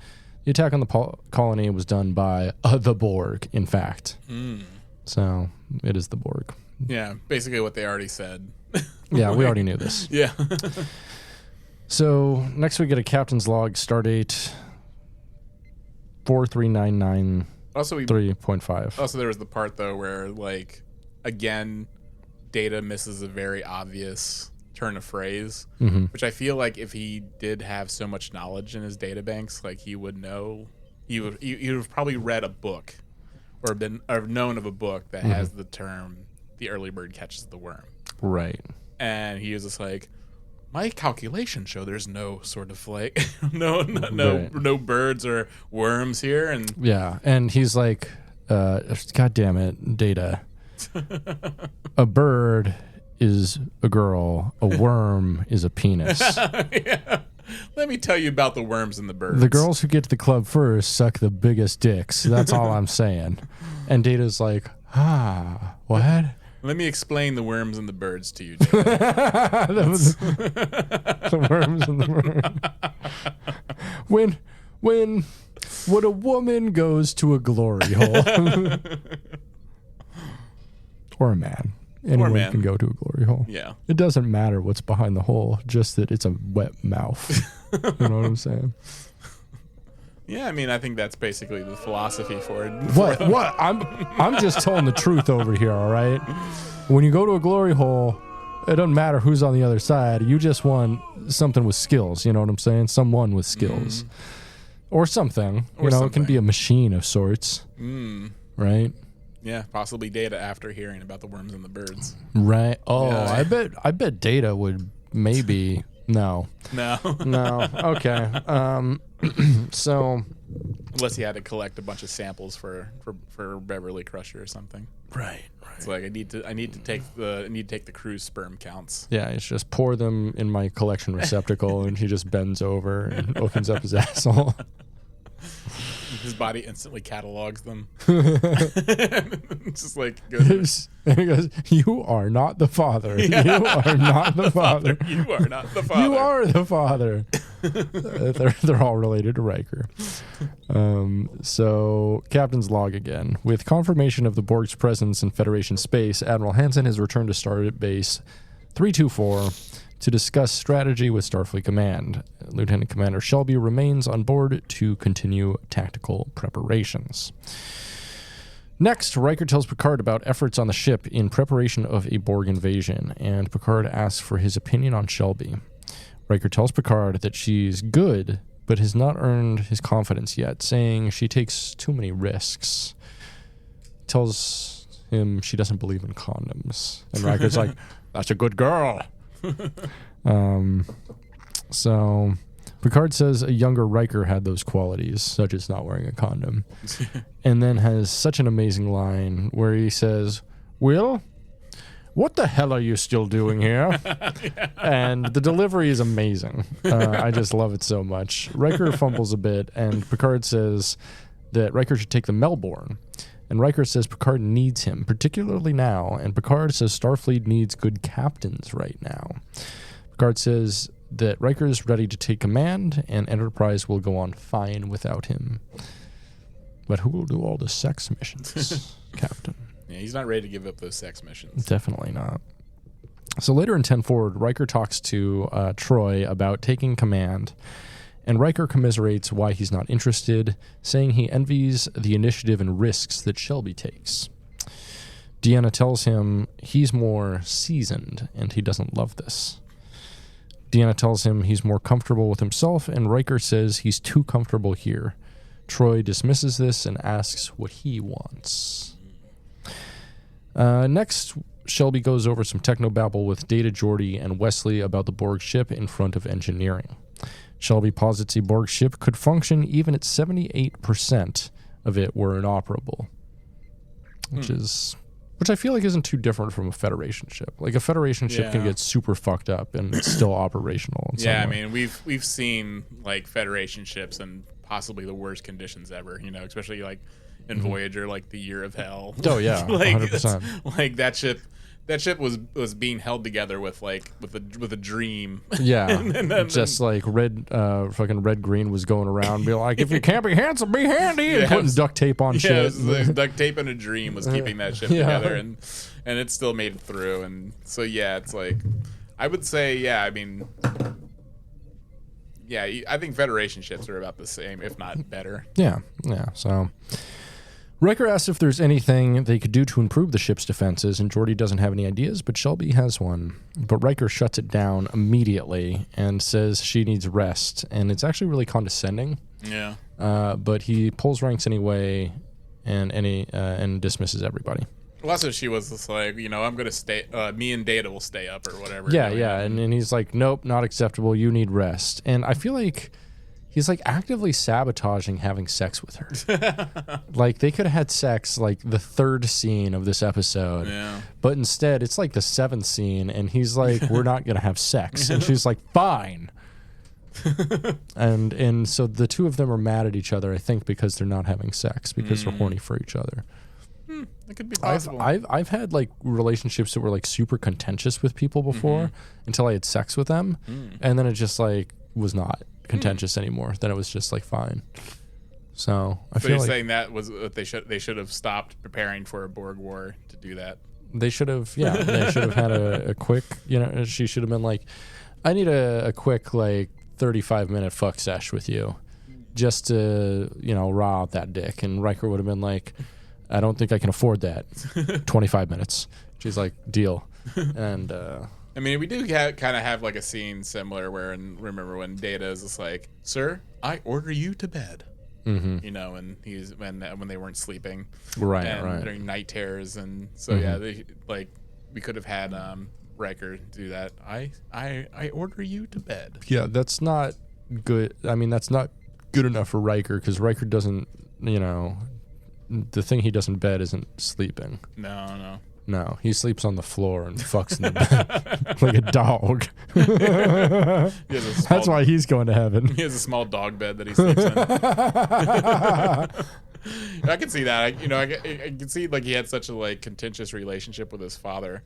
the attack on the colony was done by the Borg. In fact, so it is the Borg. Yeah, basically what they already said. Yeah, we already knew this. Yeah. So next we get a captain's log, stardate 4399. Also, 3.5. Also, there was the part though where, like, again, Data misses a very obvious turn of phrase, which I feel like if he did have so much knowledge in his data banks, like he would know, he would have probably read a book or known of a book that has the term "the early bird catches the worm." Right. And he was just like, my calculations show there's no sort of like no birds or worms here, and and he's like, God damn it, Data. A bird is a girl, a worm is a penis. Yeah. Let me tell you about the worms and the birds. The girls who get to the club first suck the biggest dicks. That's all I'm saying. And Data's like, what? Let me explain the worms and the birds to you. The worms and the worm. When a woman goes to a glory hole, or a man, anyone can go to a glory hole. Yeah, it doesn't matter what's behind the hole, just that it's a wet mouth. You know what I'm saying? Yeah, I mean, I think that's basically the philosophy for it. What? I'm just telling the truth over here, all right? When you go to a glory hole, it doesn't matter who's on the other side. You just want something with skills, you know what I'm saying? Someone with skills. Or something. It can be a machine of sorts. Right? Yeah, possibly Data after hearing about the worms and the birds. Right. Oh, Yeah. I bet Data would maybe no. No. No. Okay. So Unless he had to collect a bunch of samples for Beverly Crusher or something. right. It's like I need to take the crew's sperm counts. Yeah, it's just pour them in my collection receptacle, and he just bends over and opens up his asshole. His body instantly catalogs them. Just like And he goes, "You are not the father. You are not the father. You are not the father. You are the father." They're all related to Riker. So, Captain's log again. With confirmation of the Borg's presence in Federation space, Admiral Hansen has returned to Starbase Base 324 to discuss strategy with Starfleet Command. Lieutenant Commander Shelby remains on board to continue tactical preparations. Next, Riker tells Picard about efforts on the ship in preparation of a Borg invasion, and Picard asks for his opinion on Shelby. Riker tells Picard that she's good, but has not earned his confidence yet, saying she takes too many risks. Tells him she doesn't believe in condoms. And Riker's like, "That's a good girl." So Picard says a younger Riker had those qualities, such as not wearing a condom. And then has such an amazing line where he says, "Will, what the hell are you still doing here?" And the delivery is amazing. I just love it so much. Riker fumbles a bit, and Picard says that Riker should take the Melbourne. And Riker says Picard needs him, particularly now. And Picard says Starfleet needs good captains right now. Picard says that Riker is ready to take command, and Enterprise will go on fine without him. But who will do all the sex missions, Captain? Yeah, he's not ready to give up those sex missions. Definitely not. So later in 10 Forward, Riker talks to Troy about taking command, and Riker commiserates why he's not interested, saying he envies the initiative and risks that Shelby takes. Deanna tells him he's more seasoned, and he doesn't love this. Deanna tells him he's more comfortable with himself, and Riker says he's too comfortable here. Troy dismisses this and asks what he wants. Next, Shelby goes over some technobabble with Data, Geordi, and Wesley about the Borg ship in front of engineering. Shelby posits a Borg ship could function even at 78% of it were inoperable, which I feel like isn't too different from a Federation ship. Like a Federation ship can get super fucked up and it's still operational. Yeah, I mean we've seen like Federation ships in possibly the worst conditions ever. You know, especially like in Voyager, like the Year of Hell. Oh yeah, like 100%. Like that ship was being held together with a dream. Yeah, and then, just like fucking red green was going around, be like, if you can't be handsome, be handy, and putting duct tape on shit. Duct tape and a dream was keeping that ship together, and it still made it through. And so it's like, I would say, I mean, I think Federation ships are about the same, if not better. Yeah. So Riker asks if there's anything they could do to improve the ship's defenses, and Geordi doesn't have any ideas, but Shelby has one. But Riker shuts it down immediately and says she needs rest, and it's actually really condescending. Yeah. But he pulls ranks anyway, and dismisses everybody. Well, that's what she was just like, I'm going to stay, me and Data will stay up or whatever. Yeah, and he's like, nope, not acceptable, you need rest. And I feel like he's like actively sabotaging having sex with her. Like they could have had sex like the third scene of this episode. Yeah. But instead it's like the seventh scene and he's like, we're not going to have sex. And she's like, fine. and so the two of them are mad at each other, I think, because they're not having sex, because they're horny for each other. That could be possible. I've had like relationships that were like super contentious with people before until I had sex with them. And then it just like was not contentious anymore. Then it was just like fine. So I feel you're like saying that was they should have stopped preparing for a Borg war to do that. they should have they should have had a quick, she should have been like, I need a quick like 35-minute fuck sesh with you just to raw out that dick. And Riker would have been like, I don't think I can afford that. 25 minutes. She's like, deal. And I mean, we do kind of have like a scene similar where, remember when Data is just like, sir, I order you to bed. you know, and when they weren't sleeping, right. during night terrors, and so yeah, we could have had Riker do that. I order you to bed. Yeah, that's not good. I mean, that's not good enough for Riker because Riker doesn't, you know, the thing he does in bed isn't sleeping. No, he sleeps on the floor and fucks in the bed like a dog. That's why he's going to heaven. He has a small dog bed that he sleeps in. I can see that. I can see like he had such a like contentious relationship with his father.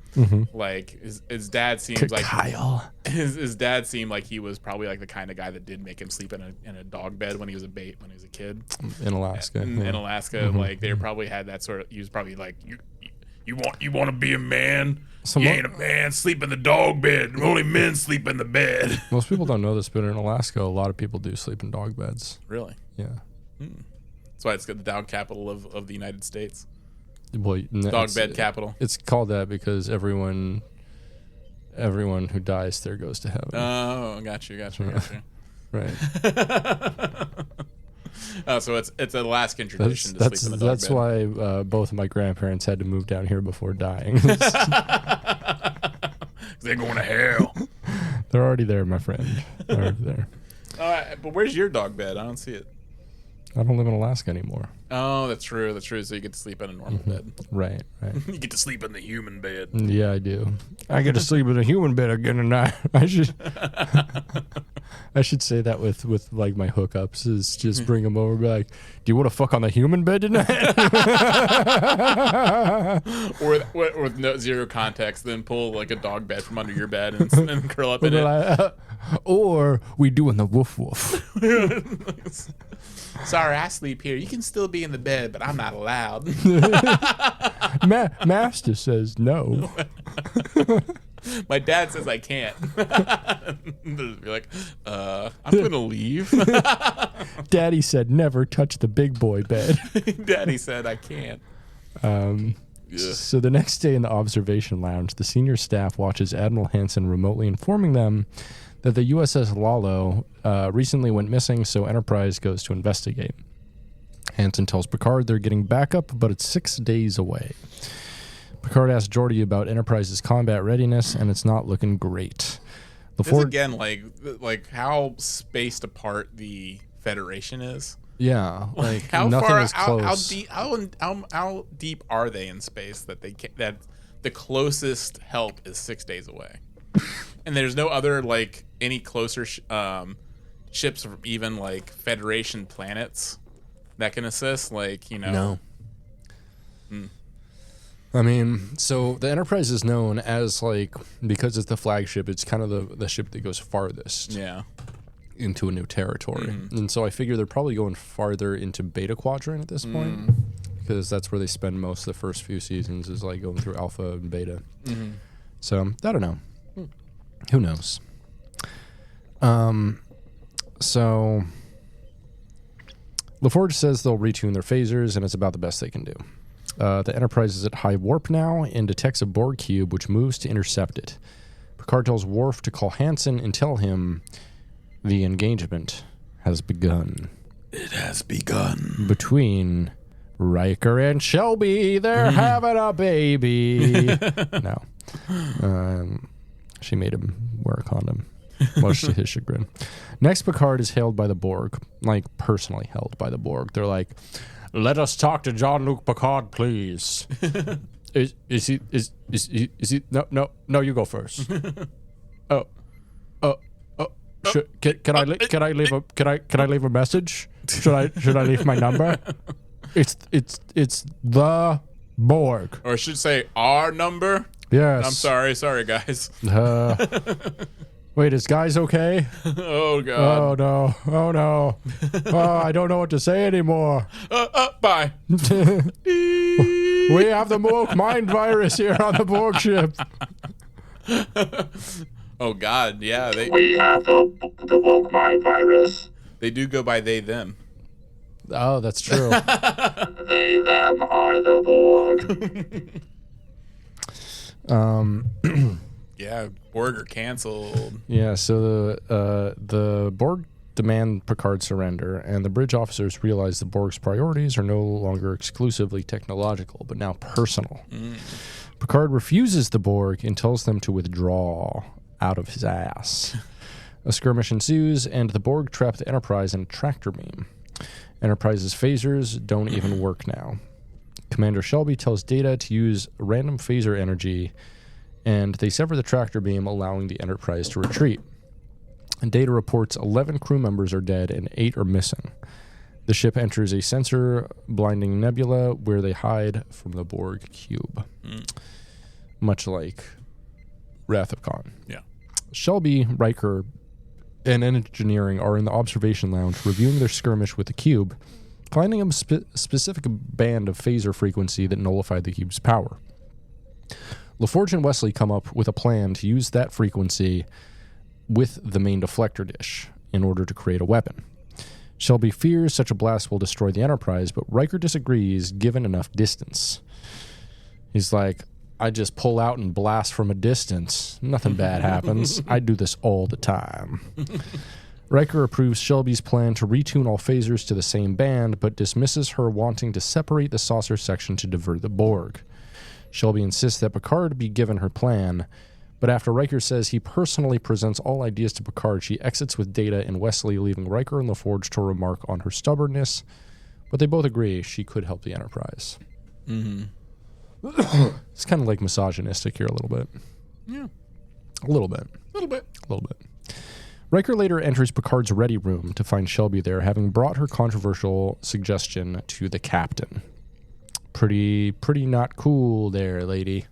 Like his dad seems like Kyle. His dad seemed like he was probably like the kind of guy that did make him sleep in a dog bed when he was a kid in Alaska. In Alaska, like they probably had that sort of. He was probably like You want to be a man? You ain't a man. Sleep in the dog bed. Only men sleep in the bed. Most people don't know this, but in Alaska, a lot of people do sleep in dog beds. Really? Yeah. That's why it's the dog capital of the United States. Well, dog bed capital. It's called that because everyone who dies there goes to heaven. Oh, got you. Right. So it's an Alaskan tradition to sleep in the dog bed. That's why both of my grandparents had to move down here before dying. They're going to hell. They're already there, my friend. They're already there. But where's your dog bed? I don't see it. I don't live in Alaska anymore. Oh, that's true. So you get to sleep in a normal bed. Right. You get to sleep in the human bed. Yeah, I do. I get to sleep in a human bed again tonight. I should say that with like my hookups is just bring them over and be like, do you want to fuck on the human bed tonight? or with zero context, then pull like a dog bed from under your bed and curl up in it. Like, or we doing the woof woof. Sorry, I sleep here. You can still be in the bed, but I'm not allowed. Master says no. My dad says I can't. Be like, I'm going to leave. Daddy said never touch the big boy bed. Daddy said I can't. So the next day in the observation lounge, the senior staff watches Admiral Hansen remotely informing them that the USS Lalo recently went missing, so Enterprise goes to investigate. Hansen tells Picard they're getting backup, but it's 6 days away. Picard asks Geordi about Enterprise's combat readiness, and it's not looking great. This again, like how spaced apart the Federation is. Yeah, like how nothing far, is close. How deep are they in space that that the closest help is 6 days away, and there's no other like any closer ships from even like Federation planets that can assist, like, you know. No. I mean, so the Enterprise is known as, like, because it's the flagship, it's kind of the ship that goes farthest into a new territory. And so I figure they're probably going farther into Beta Quadrant at this point, because that's where they spend most of the first few seasons, is like going through Alpha and Beta. So I don't know. Who knows? So LaForge says they'll retune their phasers, and it's about the best they can do. The Enterprise is at high warp now and detects a Borg cube, which moves to intercept it. Picard tells Worf to call Hansen and tell him the engagement has begun. It has begun. Between Riker and Shelby, they're having a baby. No. She made him wear a condom, much to his chagrin. Next, Picard is hailed by the Borg, like personally held by the Borg. They're like, "Let us talk to Jean-Luc Picard, please." Is he? No, you go first. Can I leave a message? Should I leave my number? It's the Borg. Or I should say our number. Yes. I'm sorry guys. Wait, is guys okay? Oh god. Oh no. Oh, I don't know what to say anymore. Bye. We have the Mork mind virus here on the Borg ship. Oh god, yeah. We have the Mork mind virus. They do go by they them. Oh, that's true. They them are the Borg. Yeah, Borg are canceled. Yeah, so the Borg demand Picard surrender, and the bridge officers realize the Borg's priorities are no longer exclusively technological, but now personal. Picard refuses the Borg and tells them to withdraw out of his ass. A skirmish ensues, and the Borg trap the Enterprise in a tractor beam. Enterprise's phasers don't even work now. Commander Shelby tells Data to use random phaser energy, and they sever the tractor beam, allowing the Enterprise to retreat. And Data reports 11 crew members are dead and 8 are missing. The ship enters a sensor-blinding nebula where they hide from the Borg cube. Much like Wrath of Khan. Yeah. Shelby, Riker, and engineering are in the observation lounge reviewing their skirmish with the cube, finding a specific band of phaser frequency that nullified the cube's power. LaForge and Wesley come up with a plan to use that frequency with the main deflector dish in order to create a weapon. Shelby fears such a blast will destroy the Enterprise, but Riker disagrees given enough distance. He's like, I just pull out and blast from a distance. Nothing bad happens. I do this all the time. Riker approves Shelby's plan to retune all phasers to the same band, but dismisses her wanting to separate the saucer section to divert the Borg. Shelby insists that Picard be given her plan, but after Riker says he personally presents all ideas to Picard, she exits with Data and Wesley, leaving Riker and LaForge to remark on her stubbornness, but they both agree she could help the Enterprise. It's kind of like misogynistic here a little bit. Yeah. A little bit. Riker later enters Picard's ready room to find Shelby there, having brought her controversial suggestion to the captain. Pretty not cool there, lady.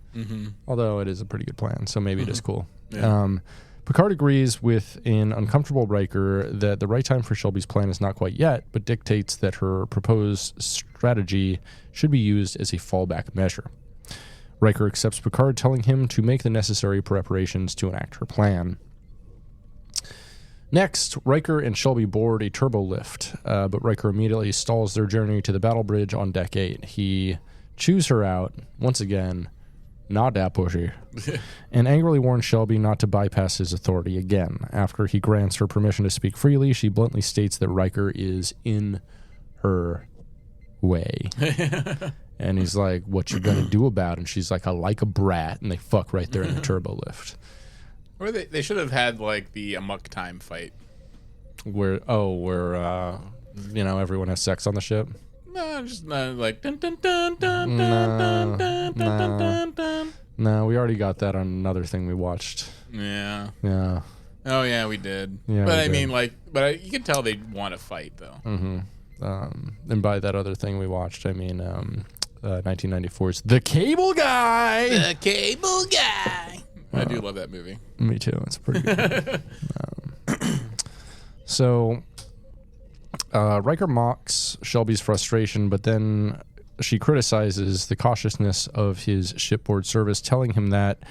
Although it is a pretty good plan, so maybe it is cool. Yeah. Picard agrees with an uncomfortable Riker that the right time for Shelby's plan is not quite yet, but dictates that her proposed strategy should be used as a fallback measure. Riker accepts Picard, telling him to make the necessary preparations to enact her plan. Next, Riker and Shelby board a turbo lift, but Riker immediately stalls their journey to the battle bridge on Deck 8. He chews her out, once again, not that pushy, and angrily warns Shelby not to bypass his authority again. After he grants her permission to speak freely, she bluntly states that Riker is in her way. And he's like, what you gonna do about it? And she's like, I like a brat, and they fuck right there in the turbo lift. Or they should have had like the amok time fight. Where everyone has sex on the ship? No, just like dun dun dun dun dun dun dun dun dun dun. No, we already got that on another thing we watched. Yeah. Yeah. Oh yeah, we did. Yeah, but we I did. mean, you can tell they want to fight though. And by that other thing we watched, I mean 1994's The Cable Guy. The Cable Guy. I do love that movie. Me too. It's pretty good. So Riker mocks Shelby's frustration, but then she criticizes the cautiousness of his shipboard service, telling him that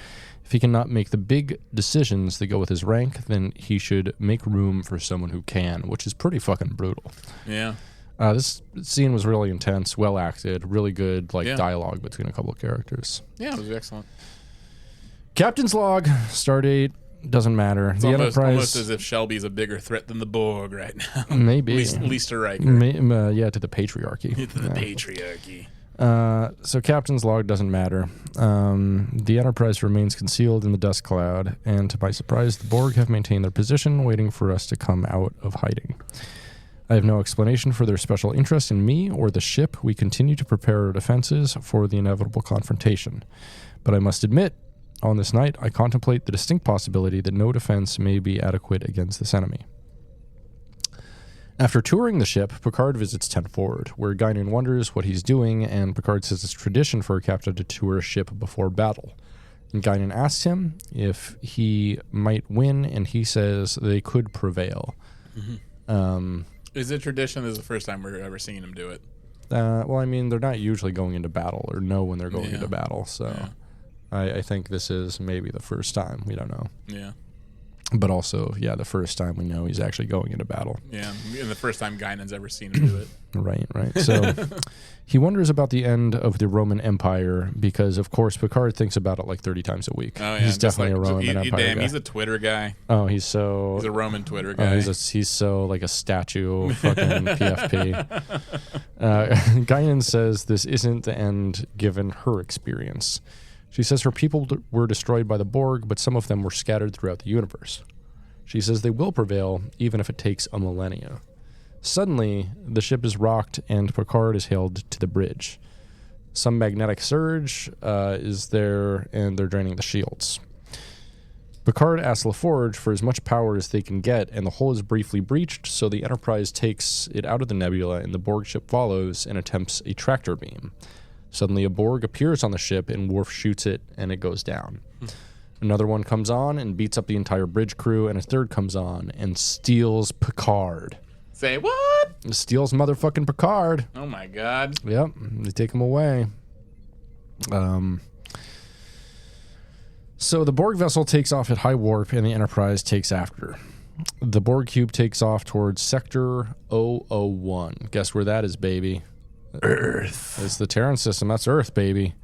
if he cannot make the big decisions that go with his rank, then he should make room for someone who can, which is pretty fucking brutal. Yeah. This scene was really intense, well acted, really good Yeah. dialogue between a couple of characters. Yeah, it was excellent. Captain's log, stardate, doesn't matter. It's the almost Enterprise, as if Shelby's a bigger threat than the Borg right now. maybe. At least to Riker. To the patriarchy. To the patriarchy. So Captain's log doesn't matter. The Enterprise remains concealed in the dust cloud, and to my surprise, the Borg have maintained their position, waiting for us to come out of hiding. I have no explanation for their special interest in me or the ship. We continue to prepare our defenses for the inevitable confrontation. But I must admit, on this night, I contemplate the distinct possibility that no defense may be adequate against this enemy. After touring the ship, Picard visits 10 Forward, where Guinan wonders what he's doing, and Picard says it's tradition for a captain to tour a ship before battle. And Guinan asks him if he might win, and he says they could prevail. Is it tradition? This is the first time we're ever seeing him do it. Well, I mean, they're not usually going into battle or know when they're going Yeah. into battle, so Yeah. I think this is maybe the first time. We don't know. Yeah. But also, yeah, the first time we know he's actually going into battle. Yeah, and the first time Guinan's ever seen him do it. Right. So he wonders about the end of the Roman Empire because, of course, Picard thinks about it like 30 times a week. Oh, yeah. He's definitely a Roman Empire guy. He's a Twitter guy. Oh, he's a Roman Twitter guy. He's so like a statue, fucking PFP. Guinan says this isn't the end given her experience. She says her people were destroyed by the Borg, but some of them were scattered throughout the universe. She says they will prevail, even if it takes a millennia. Suddenly, the ship is rocked and Picard is hailed to the bridge. Some magnetic surge is there, and they're draining the shields. Picard asks LaForge for as much power as they can get, and the hole is briefly breached, so the Enterprise takes it out of the nebula, and the Borg ship follows and attempts a tractor beam. Suddenly, a Borg appears on the ship, and Worf shoots it, and it goes down. Another one comes on and beats up the entire bridge crew, and a third comes on and steals Picard. Say what? Steals motherfucking Picard. Oh my god. Yep, they take him away. So the Borg vessel takes off at high warp, and the Enterprise takes after. The Borg cube takes off towards Sector 001. Guess where that is, baby? Earth. It's the Terran system. That's Earth, baby.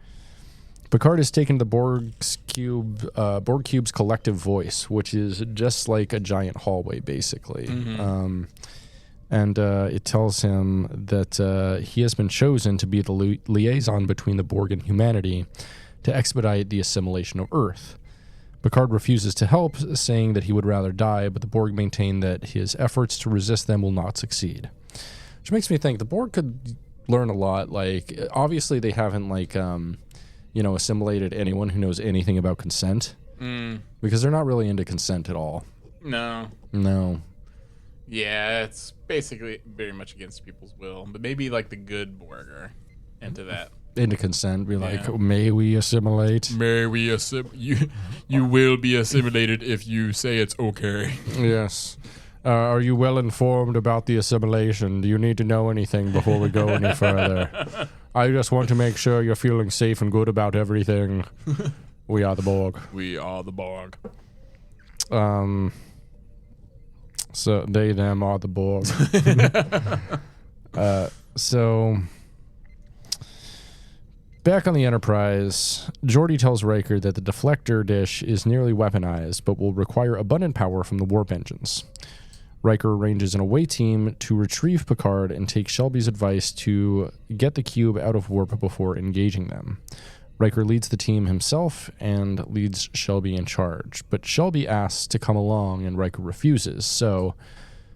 Picard is taken to Borg Cube's collective voice, which is just like a giant hallway, basically. And it tells him that he has been chosen to be the liaison between the Borg and humanity to expedite the assimilation of Earth. Picard refuses to help, saying that he would rather die, but the Borg maintain that his efforts to resist them will not succeed. Which makes me think the Borg could learn a lot. Like, obviously they haven't, like, assimilated anyone who knows anything about consent. Because they're not really into consent at all. No. Yeah, it's basically very much against people's will. But maybe, like, the good Borg are into that. Into consent, be like, may we assimilate? May we assimilate? You will be assimilated if you say it's okay. Yes. Are you well informed about the assimilation? Do you need to know anything before we go any further? I just want to make sure you're feeling safe and good about everything. We are the Borg. We are the Borg. So they, them are the Borg. So back on the Enterprise, Geordi tells Riker that the deflector dish is nearly weaponized, but will require abundant power from the warp engines. Riker arranges an away team to retrieve Picard and take Shelby's advice to get the cube out of warp before engaging them. Riker leads the team himself and leads Shelby in charge, but Shelby asks to come along and Riker refuses, so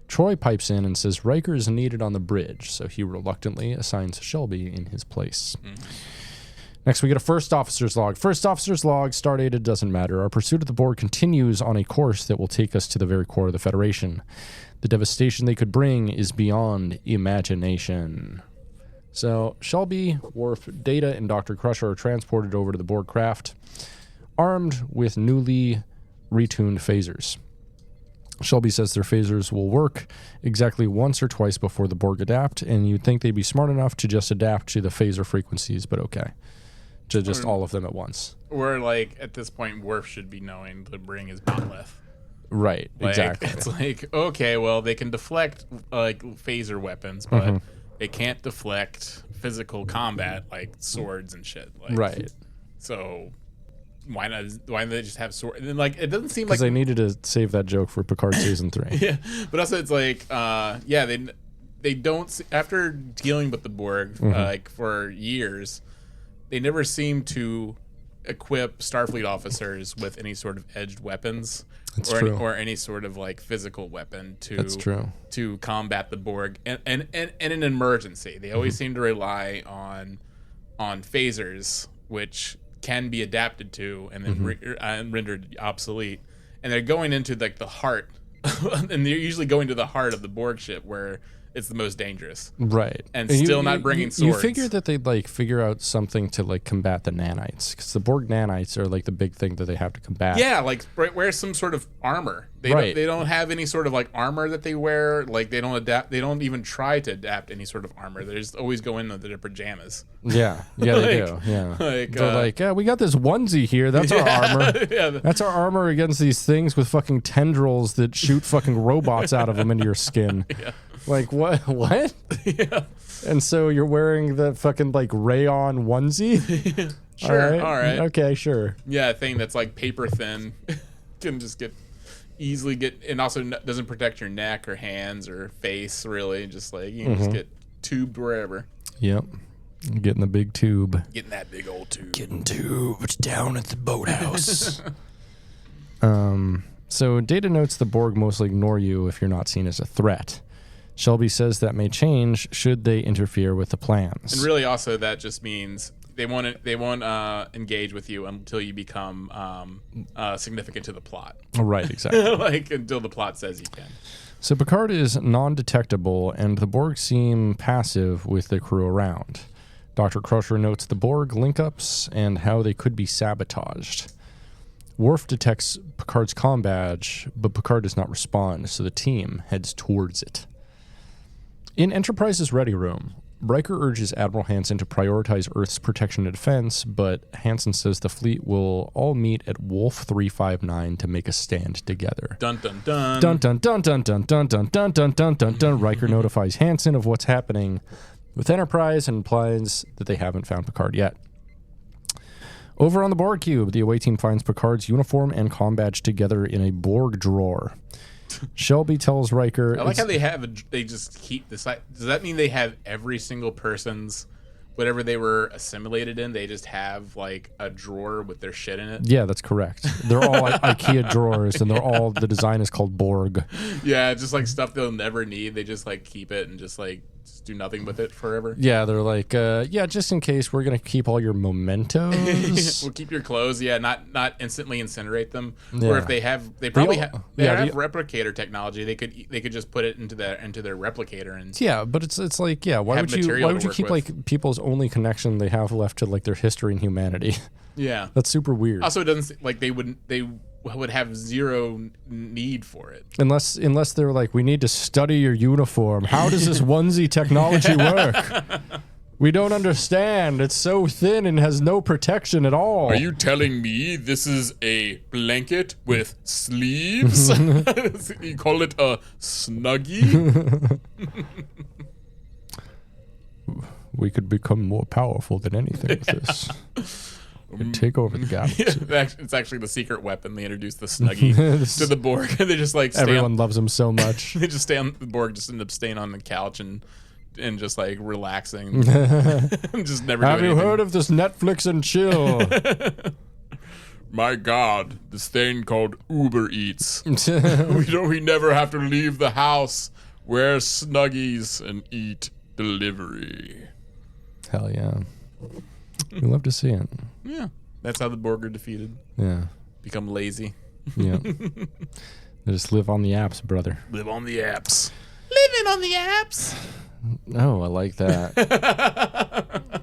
Troy pipes in and says Riker is needed on the bridge, so he reluctantly assigns Shelby in his place. Next, we get a First Officer's Log. First Officer's Log, stardate, it doesn't matter. Our pursuit of the Borg continues on a course that will take us to the very core of the Federation. The devastation they could bring is beyond imagination. So, Shelby, Worf, Data, and Dr. Crusher are transported over to the Borg craft, armed with newly retuned phasers. Shelby says their phasers will work exactly once or twice before the Borg adapt, and you'd think they'd be smart enough to just adapt to the phaser frequencies, but okay. To just all of them at once. Or, like, at this point, Worf should be knowing to bring his monolith. Right, Like, exactly. It's like, okay, well, they can deflect, like, phaser weapons, but they can't deflect physical combat, like swords and shit. Like, Right. So, why not they just have swords? And then, like, it doesn't seem Because like... they needed to save that joke for Picard Season 3. Yeah, but also it's like, they don't... After dealing with the Borg, like, for years... They never seem to equip Starfleet officers with any sort of edged weapons or any sort of like physical weapon to combat the Borg and in an emergency. They always seem to rely on phasers, which can be adapted to and then rendered obsolete. And they're going into like the heart, and they're usually going to the heart of the Borg ship where it's the most dangerous. Right. And still not bringing swords. You figure that they'd like figure out something to like combat the nanites, because the Borg nanites are like the big thing that they have to combat. Yeah, like wear some sort of armor. They don't have any sort of like armor that they wear. Like they don't adapt. They don't even try to adapt any sort of armor. They just always go in with their pajamas. Yeah, they do. Yeah, like, they're like, yeah, we got this onesie here. That's our armor. Yeah. That's our armor against these things with fucking tendrils that shoot fucking robots out of them into your skin. Yeah. Like what? What? Yeah. And so you're wearing the fucking like rayon onesie? Sure. All right. Okay, sure. Yeah, a thing that's like paper thin can just easily get, and also doesn't protect your neck or hands or face really. Just like you can just get tubed wherever. Yep. Getting the big tube. Getting that big old tube. Getting tubed down at the boathouse. So Data notes the Borg mostly ignore you if you're not seen as a threat. Shelby says that may change should they interfere with the plans. And really, also that just means they won't engage with you until you become significant to the plot. Right, exactly. Like until the plot says you can. So Picard is non-detectable, and the Borg seem passive with the crew around. Dr. Crusher notes the Borg link-ups and how they could be sabotaged. Worf detects Picard's comm badge, but Picard does not respond, so the team heads towards it. In Enterprise's ready room, Riker urges Admiral Hansen to prioritize Earth's protection and defense, but Hansen says the fleet will all meet at Wolf 359 to make a stand together. Dun dun dun. Dun dun dun dun dun dun dun dun dun dun dun dun. Riker notifies Hansen of what's happening with Enterprise and implies that they haven't found Picard yet. Over on the Borg cube, the away team finds Picard's uniform and comm badge together in a Borg drawer. Shelby tells Riker... I like how they just keep this. Does that mean they have every single person's, whatever they were assimilated in, they just have like a drawer with their shit in it? Yeah, that's correct. They're all like IKEA drawers, and the design is called Borg. Yeah, just like stuff they'll never need. They just like keep it and just like do nothing with it forever. Yeah, they're like, just in case, we're going to keep all your mementos. We'll keep your clothes, not instantly incinerate them. Yeah. Or if they have replicator technology, they could just put it into their replicator and but it's like, why would you keep like people's only connection they have left to like their history and humanity? Yeah. That's super weird. Also, it doesn't like they would have zero need for it. Unless they're like, we need to study your uniform. How does this onesie technology work? We don't understand. It's so thin and has no protection at all. Are you telling me this is a blanket with sleeves? You call it a snuggie? We could become more powerful than anything with this. And take over the galaxy. It's actually the secret weapon. They introduced the Snuggie to the Borg. They just like everyone loves them so much. They just stay on the Borg, just end up staying on the couch and just like relaxing. Just never. Have you heard of this Netflix and chill? My God, this thing called Uber Eats. we never have to leave the house, wear Snuggies, and eat delivery. Hell yeah. We love to see it. Yeah. That's how the Borg are defeated. Yeah. Become lazy. Yeah. They just live on the apps, brother. Live on the apps. Living on the apps. Oh, I like that.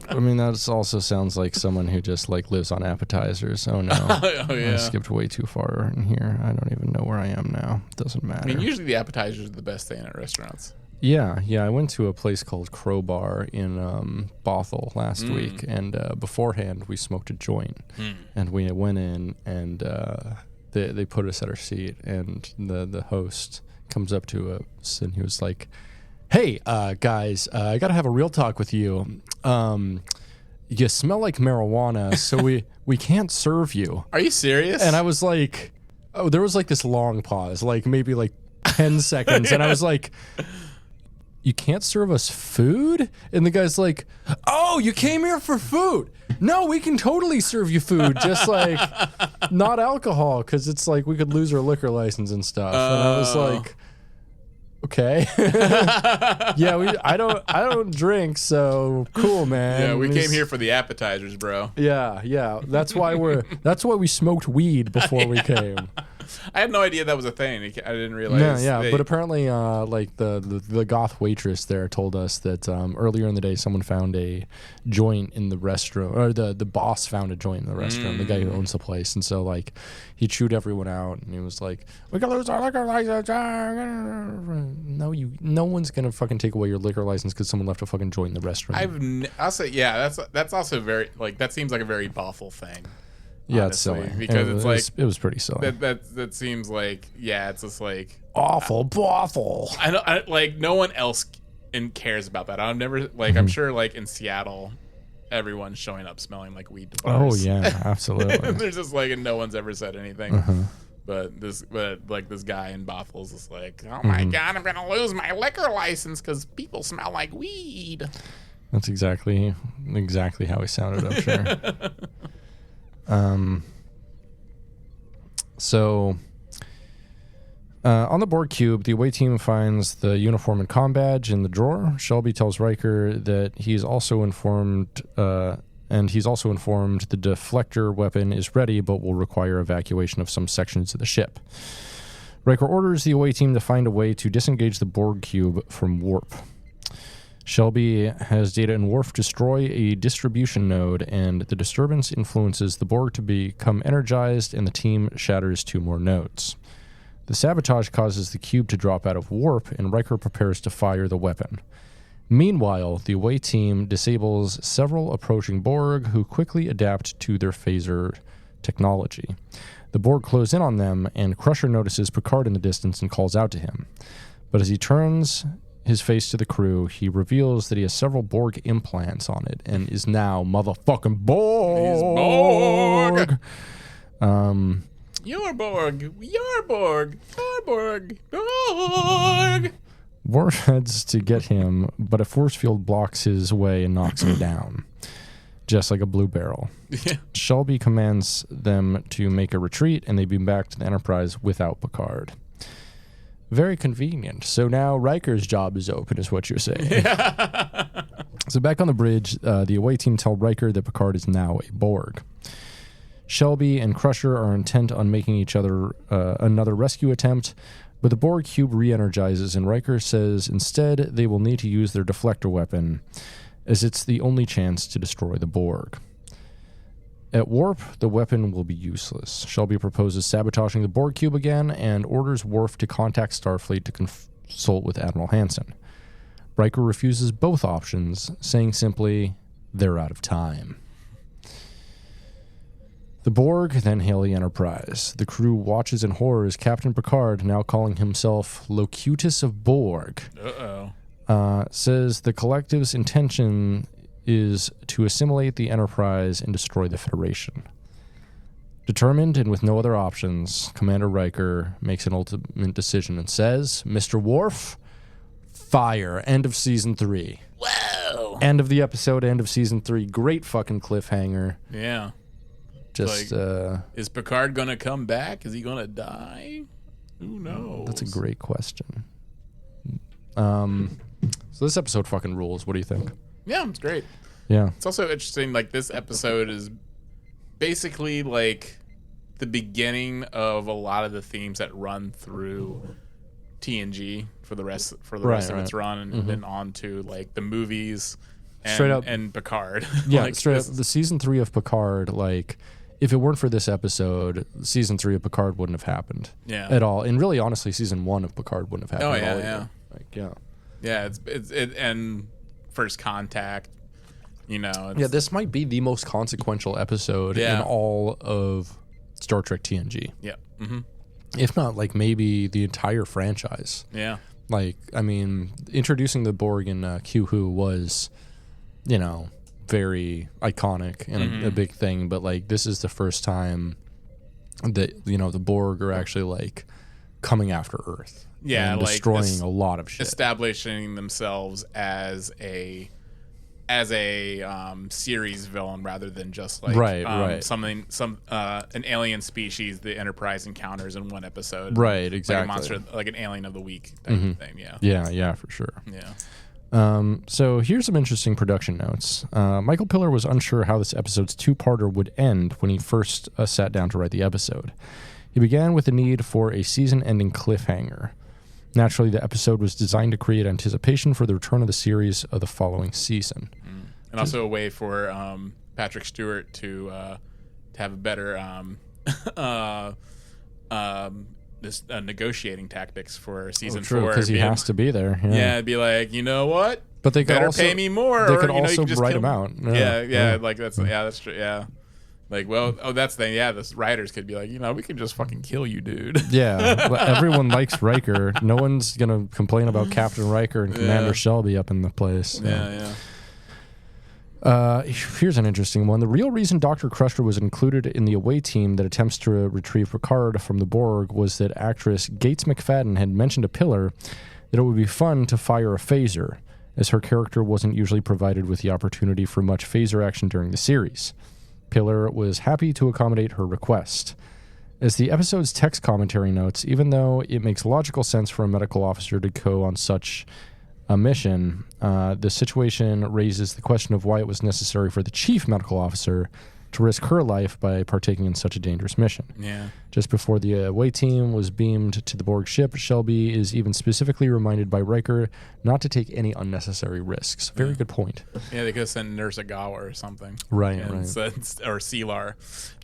I mean, that also sounds like someone who just like lives on appetizers. Oh no. Oh yeah. I skipped way too far in here. I don't even know where I am now. Doesn't matter. I mean, usually the appetizers are the best thing at restaurants. Yeah. I went to a place called Crowbar in Bothell last week, and beforehand we smoked a joint, and we went in, and they put us at our seat, and the host comes up to us, and he was like, "Hey, guys, I gotta have a real talk with you. You smell like marijuana, so we can't serve you." Are you serious? And I was like, oh, there was like this long pause, like maybe like 10 seconds, and I was like, you can't serve us food? And the guy's like, oh, you came here for food. No, we can totally serve you food, just like not alcohol, because it's like we could lose our liquor license and stuff. And I was like, okay. Yeah, I don't drink, so cool, man. Yeah, we came here for the appetizers, bro. Yeah. That's why we smoked weed before we came. I had no idea that was a thing. I didn't realize. But apparently, like the goth waitress there told us that earlier in the day someone found a joint in the restroom, or the boss found a joint in the restroom, the guy who owns the place, and so like he chewed everyone out, and he was like, "We can lose our liquor license." No one's gonna fucking take away your liquor license because someone left a fucking joint in the restroom. I'll say, yeah, that's also very like that seems like a very Boffle thing. Yeah, honestly, it's silly because it was pretty silly. That seems like it's just like awful. I like no one else cares about that. I've never like I'm sure like in Seattle, everyone's showing up smelling like weed. Oh yeah, absolutely. There's just like and no one's ever said anything. But this guy in Boffle's is like, oh my god, I'm gonna lose my liquor license because people smell like weed. That's exactly how he sounded, I'm sure. On the Borg cube, the away team finds the uniform and comm badge in the drawer. Shelby tells Riker that he's also informed the deflector weapon is ready, but will require evacuation of some sections of the ship. Riker orders the away team to find a way to disengage the Borg cube from warp. Shelby has Data and Worf destroy a distribution node, and the disturbance influences the Borg to become energized, and the team shatters 2 more nodes. The sabotage causes the cube to drop out of warp, and Riker prepares to fire the weapon. Meanwhile, the away team disables several approaching Borg, who quickly adapt to their phaser technology. The Borg close in on them, and Crusher notices Picard in the distance and calls out to him. But as he turns his face to the crew, he reveals that he has several Borg implants on it and is now motherfucking Borg. He's Borg. You're Borg. You're Borg. You're Borg. Borg. Worf heads to get him, but a force field blocks his way and knocks him down, just like a blue barrel. Yeah. Shelby commands them to make a retreat, and they beam back to the Enterprise without Picard. Very convenient. So now Riker's job is open, is what you're saying. Yeah. So back on the bridge, the away team tell Riker that Picard is now a Borg. Shelby and Crusher are intent on making each other another rescue attempt, but the Borg cube re-energizes, and Riker says instead they will need to use their deflector weapon, as it's the only chance to destroy the Borg. At warp, the weapon will be useless. Shelby proposes sabotaging the Borg cube again and orders Worf to contact Starfleet to consult with Admiral Hansen. Riker refuses both options, saying simply, they're out of time. The Borg then hail the Enterprise. The crew watches in horror as Captain Picard, now calling himself Locutus of Borg, says the collective's intention is to assimilate the Enterprise and destroy the Federation. Determined and with no other options, Commander Riker makes an ultimate decision and says, Mr. Worf, fire. End of Season 3. Whoa. End of the episode, end of Season 3. Great fucking cliffhanger. Yeah. Just, is Picard going to come back? Is he going to die? Who knows? That's a great question. So this episode fucking rules. What do you think? Yeah, it's great. Yeah. It's also interesting, like, this episode is basically, like, the beginning of a lot of the themes that run through TNG for the rest of its run, and then on to, like, the movies and Picard. Yeah, like, straight up. The Season 3 of Picard, like, if it weren't for this episode, Season 3 of Picard wouldn't have happened at all. And really, honestly, Season 1 of Picard wouldn't have happened at all either. Yeah, it's and First Contact, you know. Yeah, this might be the most consequential episode in all of Star Trek TNG. Yeah. If not, like, maybe the entire franchise. Yeah. Like, I mean, introducing the Borg in Q-Who was, you know, very iconic and a big thing, but, like, this is the first time that, you know, the Borg are actually, like, coming after Earth. Yeah, and like destroying a lot of shit. Establishing themselves as a series villain rather than just like an alien species the Enterprise encounters in one episode. Right, exactly. Like a monster, like an alien of the week type of thing. Yeah. Yeah, for sure. Yeah. So here's some interesting production notes. Michael Piller was unsure how this episode's two-parter would end when he first sat down to write the episode. He began with the need for a season-ending cliffhanger. Naturally, the episode was designed to create anticipation for the return of the series of the following season. And also a way for Patrick Stewart to have a better negotiating tactics for season 4. Because he has to be there. Yeah, it'd be like, you know what? But they could better also pay me more. They could or, you also know, you write him out. Yeah, like that's true. Yeah. Like, well, that's the thing. Yeah, the writers could be like, you know, we can just fucking kill you, dude. Yeah, everyone likes Riker. No one's gonna complain about Captain Riker and Commander Shelby up in the place. So. Here's an interesting one. The real reason Dr. Crusher was included in the away team that attempts to retrieve Picard from the Borg was that actress Gates McFadden had mentioned to Piller that it would be fun to fire a phaser, as her character wasn't usually provided with the opportunity for much phaser action during the series. Piller was happy to accommodate her request. As the episode's text commentary notes, even though it makes logical sense for a medical officer to go on such a mission, the situation raises the question of why it was necessary for the chief medical officer to risk her life by partaking in such a dangerous mission. Yeah. Just before the away team was beamed to the Borg ship, Shelby is even specifically reminded by Riker not to take any unnecessary risks. Very good point. Yeah, they could have sent Nurse Agawa or something. Right. Or Seelar.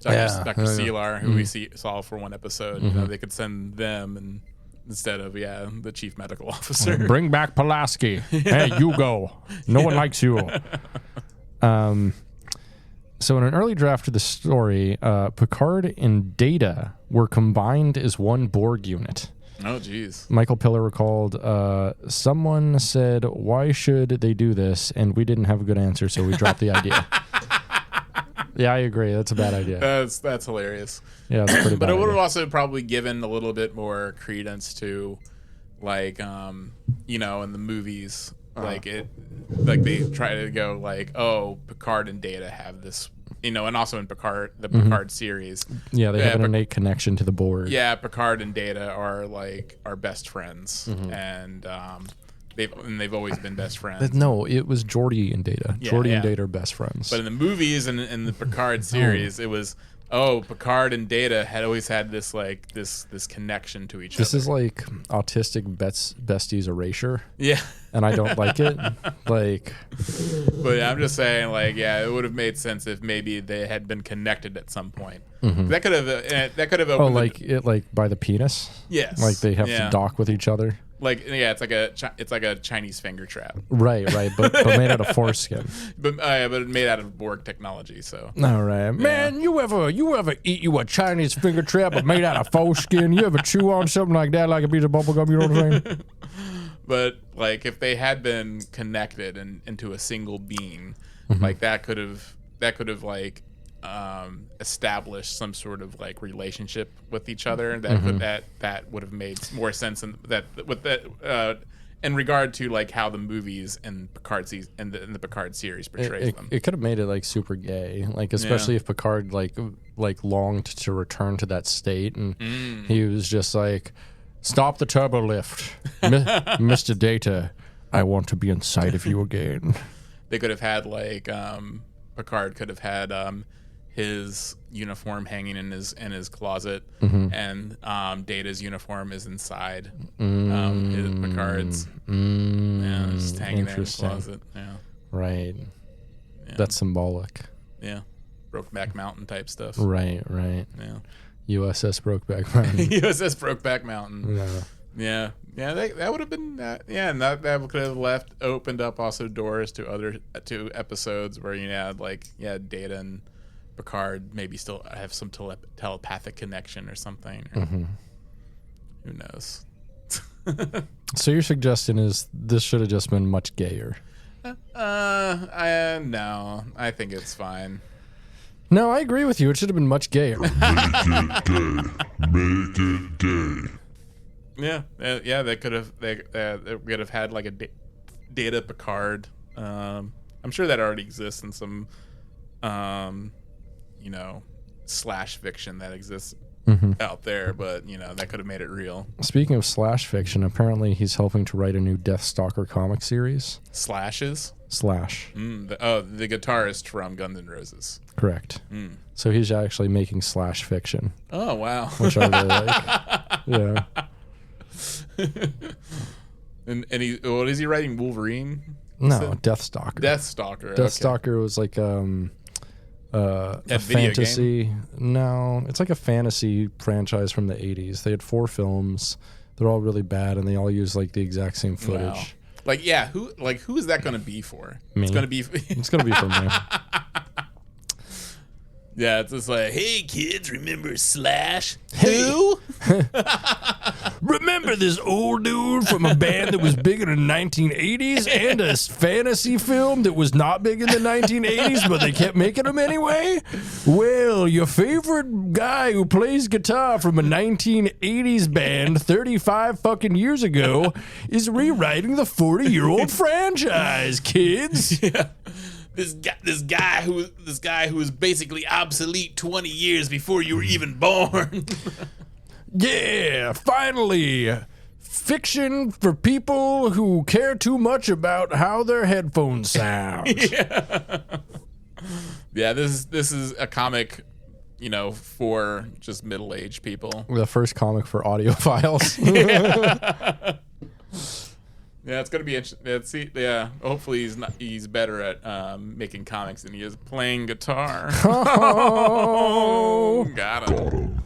Dr. Seelar, who we saw for one episode. You know, they could send them and instead of the chief medical officer. Bring back Pulaski. Hey, you go. No one likes you. So in an early draft of the story, Picard and Data were combined as one Borg unit. Oh, geez. Michael Piller recalled, someone said, why should they do this? And we didn't have a good answer, so we dropped the idea. Yeah, I agree. That's a bad idea. That's hilarious. Yeah, that's pretty bad. But it would have also probably given a little bit more credence to, like, you know, in the movies, like they try to go like, oh, Picard and Data have this, you know, and also in Picard, the Picard series. Yeah, they have an innate connection to the Borg. Yeah, Picard and Data are best friends, and they've always been best friends. No, it was Geordi and Data. Yeah, Geordi and Data are best friends. But in the movies and in the Picard series, it was Picard and Data had always had this this connection to each other. This is like autistic besties erasure. Yeah. And I don't like it. Like, but I'm just saying, like, yeah, it would have made sense if maybe they had been connected at some point. That could have opened like by the penis. Yes. Like they have to dock with each other. Like, yeah, it's like a Chinese finger trap. Right, but made out of foreskin. But made out of Borg technology. So. All right, man. You ever eat you a Chinese finger trap but made out of foreskin? You ever chew on something like that, like a piece of bubble gum? You know what I'm saying? But like, if they had been connected into a single being, like that could have like established some sort of like relationship with each other. That would have made more sense in regard to like how the movies and Picard and the Picard series portrays them. It could have made it like super gay, like especially if Picard like longed to return to that state, and he was just like, "Stop the turbo lift, Mr. Data. I want to be inside of you again." They could have had like Picard could have had his uniform hanging in his closet, and Data's uniform is inside his Picard's. Yeah, just hanging there in the closet. Yeah, right. Yeah. That's symbolic. Yeah, Brokeback Mountain type stuff. Right. Yeah, USS Brokeback Mountain. USS Brokeback Mountain. Yeah. Yeah, that would have been and that could have opened up also doors to to episodes where you had like Data and Picard maybe still have some telepathic connection or something. Or who knows? So your suggestion is this should have just been much gayer. No, I think it's fine. No, I agree with you. It should have been much gayer. Make it gay. Yeah, they could have had like a Data Picard. I'm sure that already exists in some, slash fiction that exists out there, but that could have made it real. Speaking of slash fiction, apparently he's helping to write a new Deathstalker comic series. Slashes? Slash. The guitarist from Guns N' Roses. Correct. So he's actually making Slash fiction, Oh, wow. which I really like. Yeah. and he, what is he writing? Wolverine? No, Deathstalker. Deathstalker. Deathstalker was like a video fantasy. No, it's like a fantasy franchise from the 80s. They had 4 films. They're all really bad, and they all use like the exact same footage. Wow. Like, yeah, who is that going to be for? Me. It's going to be. It's gonna be for me. Yeah, it's just like, hey kids, remember Slash? Who? Remember this old dude from a band that was big in the 1980s and a fantasy film that was not big in the 1980s, but they kept making them anyway? Well, your favorite guy who plays guitar from a 1980s band 35 fucking years ago is rewriting the 40-year-old franchise, kids. Yeah. This guy who was basically obsolete 20 years before you were even born. Yeah, finally, fiction for people who care too much about how their headphones sound. Yeah, this is a comic, for just middle-aged people. The first comic for audiophiles. Yeah, it's gonna be interesting. Hopefully he's better at making comics than he is playing guitar. Oh, got him,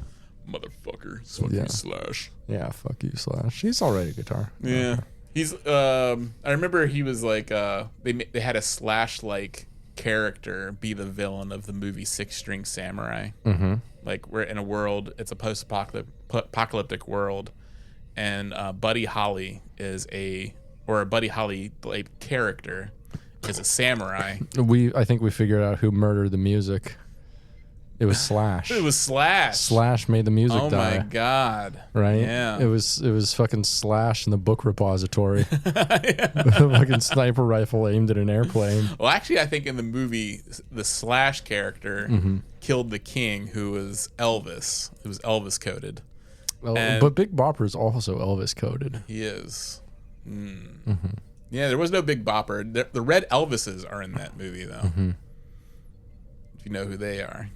motherfucker. Fuck you, Slash. Yeah, fuck you, Slash. He's already a guitar. Yeah, he's. I remember he was like they had a Slash like character be the villain of the movie 6 String Samurai. Mm-hmm. Like we're in a world. It's a post-apocalyptic world, and Buddy Holly is a Buddy Holly like character is a samurai. I think we figured out who murdered the music. It was Slash. It was Slash. Slash made the music die. Oh my god! Right? Yeah. It was fucking Slash in the book repository. The fucking sniper rifle aimed at an airplane. Well, actually, I think in the movie, the Slash character killed the king, who was Elvis. It was Elvis coded. But Big Bopper is also Elvis coded. He is. Yeah, there was no Big Bopper. The Red Elvises are in that movie, though. If you know who they are.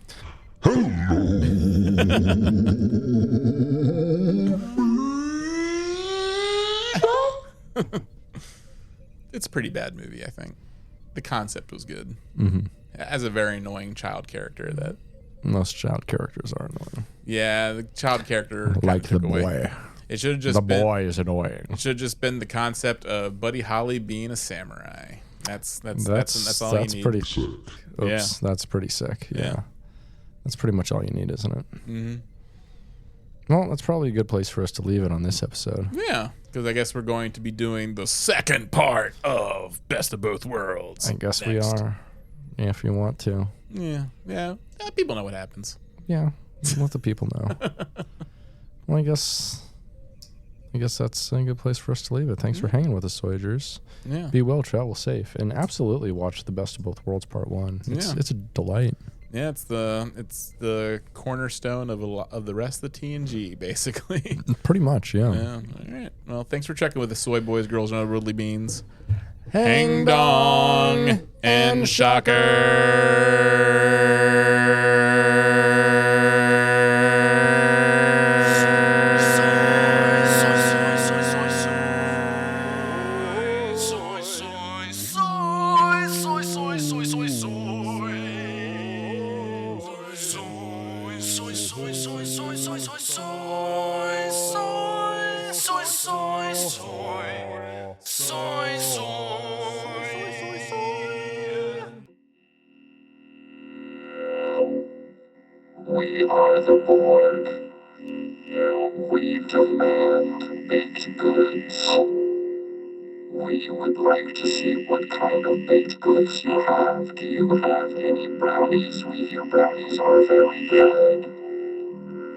It's a pretty bad movie, I think. The concept was good. It has a very annoying child character that. Most child characters are annoying. Yeah, the child character Like the took away. boy. It should have just The been. boy is annoying. It should have just been the concept of Buddy Holly being a samurai. That's all you need. Pretty sick. Oops, that's pretty sick. Yeah. That's pretty much all you need, isn't it? Mm-hmm. Well, that's probably a good place for us to leave it on this episode. Yeah, because I guess we're going to be doing the second part of Best of Both Worlds. I guess next. we are. Yeah, if you want to. Yeah. People know what happens. Yeah, let the people know. Well, I guess that's a good place for us to leave it. Thanks for hanging with us, Soyagers. Yeah. Be well, travel safe, and absolutely watch The Best of Both Worlds Part 1. It's a delight. Yeah, it's the cornerstone of the rest of the TNG, basically. Pretty much, yeah. All right. Well, thanks for checking with the Soy Boys, Girls, and Roadly Beans. Hang dong and We are the Borg. We demand baked goods. We would like to see what kind of baked goods you have. Do you have any brownies? We hear brownies are very good.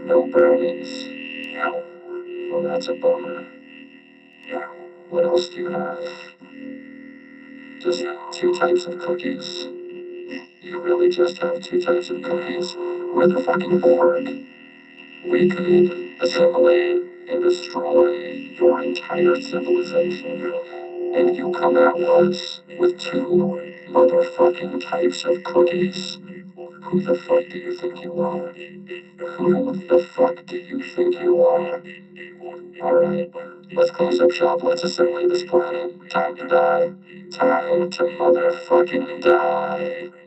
No brownies? No. Well, that's a bummer. Yeah. What else do you have? Just 2 types of cookies. You really just have 2 types of cookies? We're the fucking Borg. We could assimilate and destroy your entire civilization. and you come at once with 2 motherfucking types of cookies. Who the fuck do you think you are? Who the fuck do you think you are? Alright, let's close up shop, let's assimilate this planet. Time to die. Time to motherfucking die.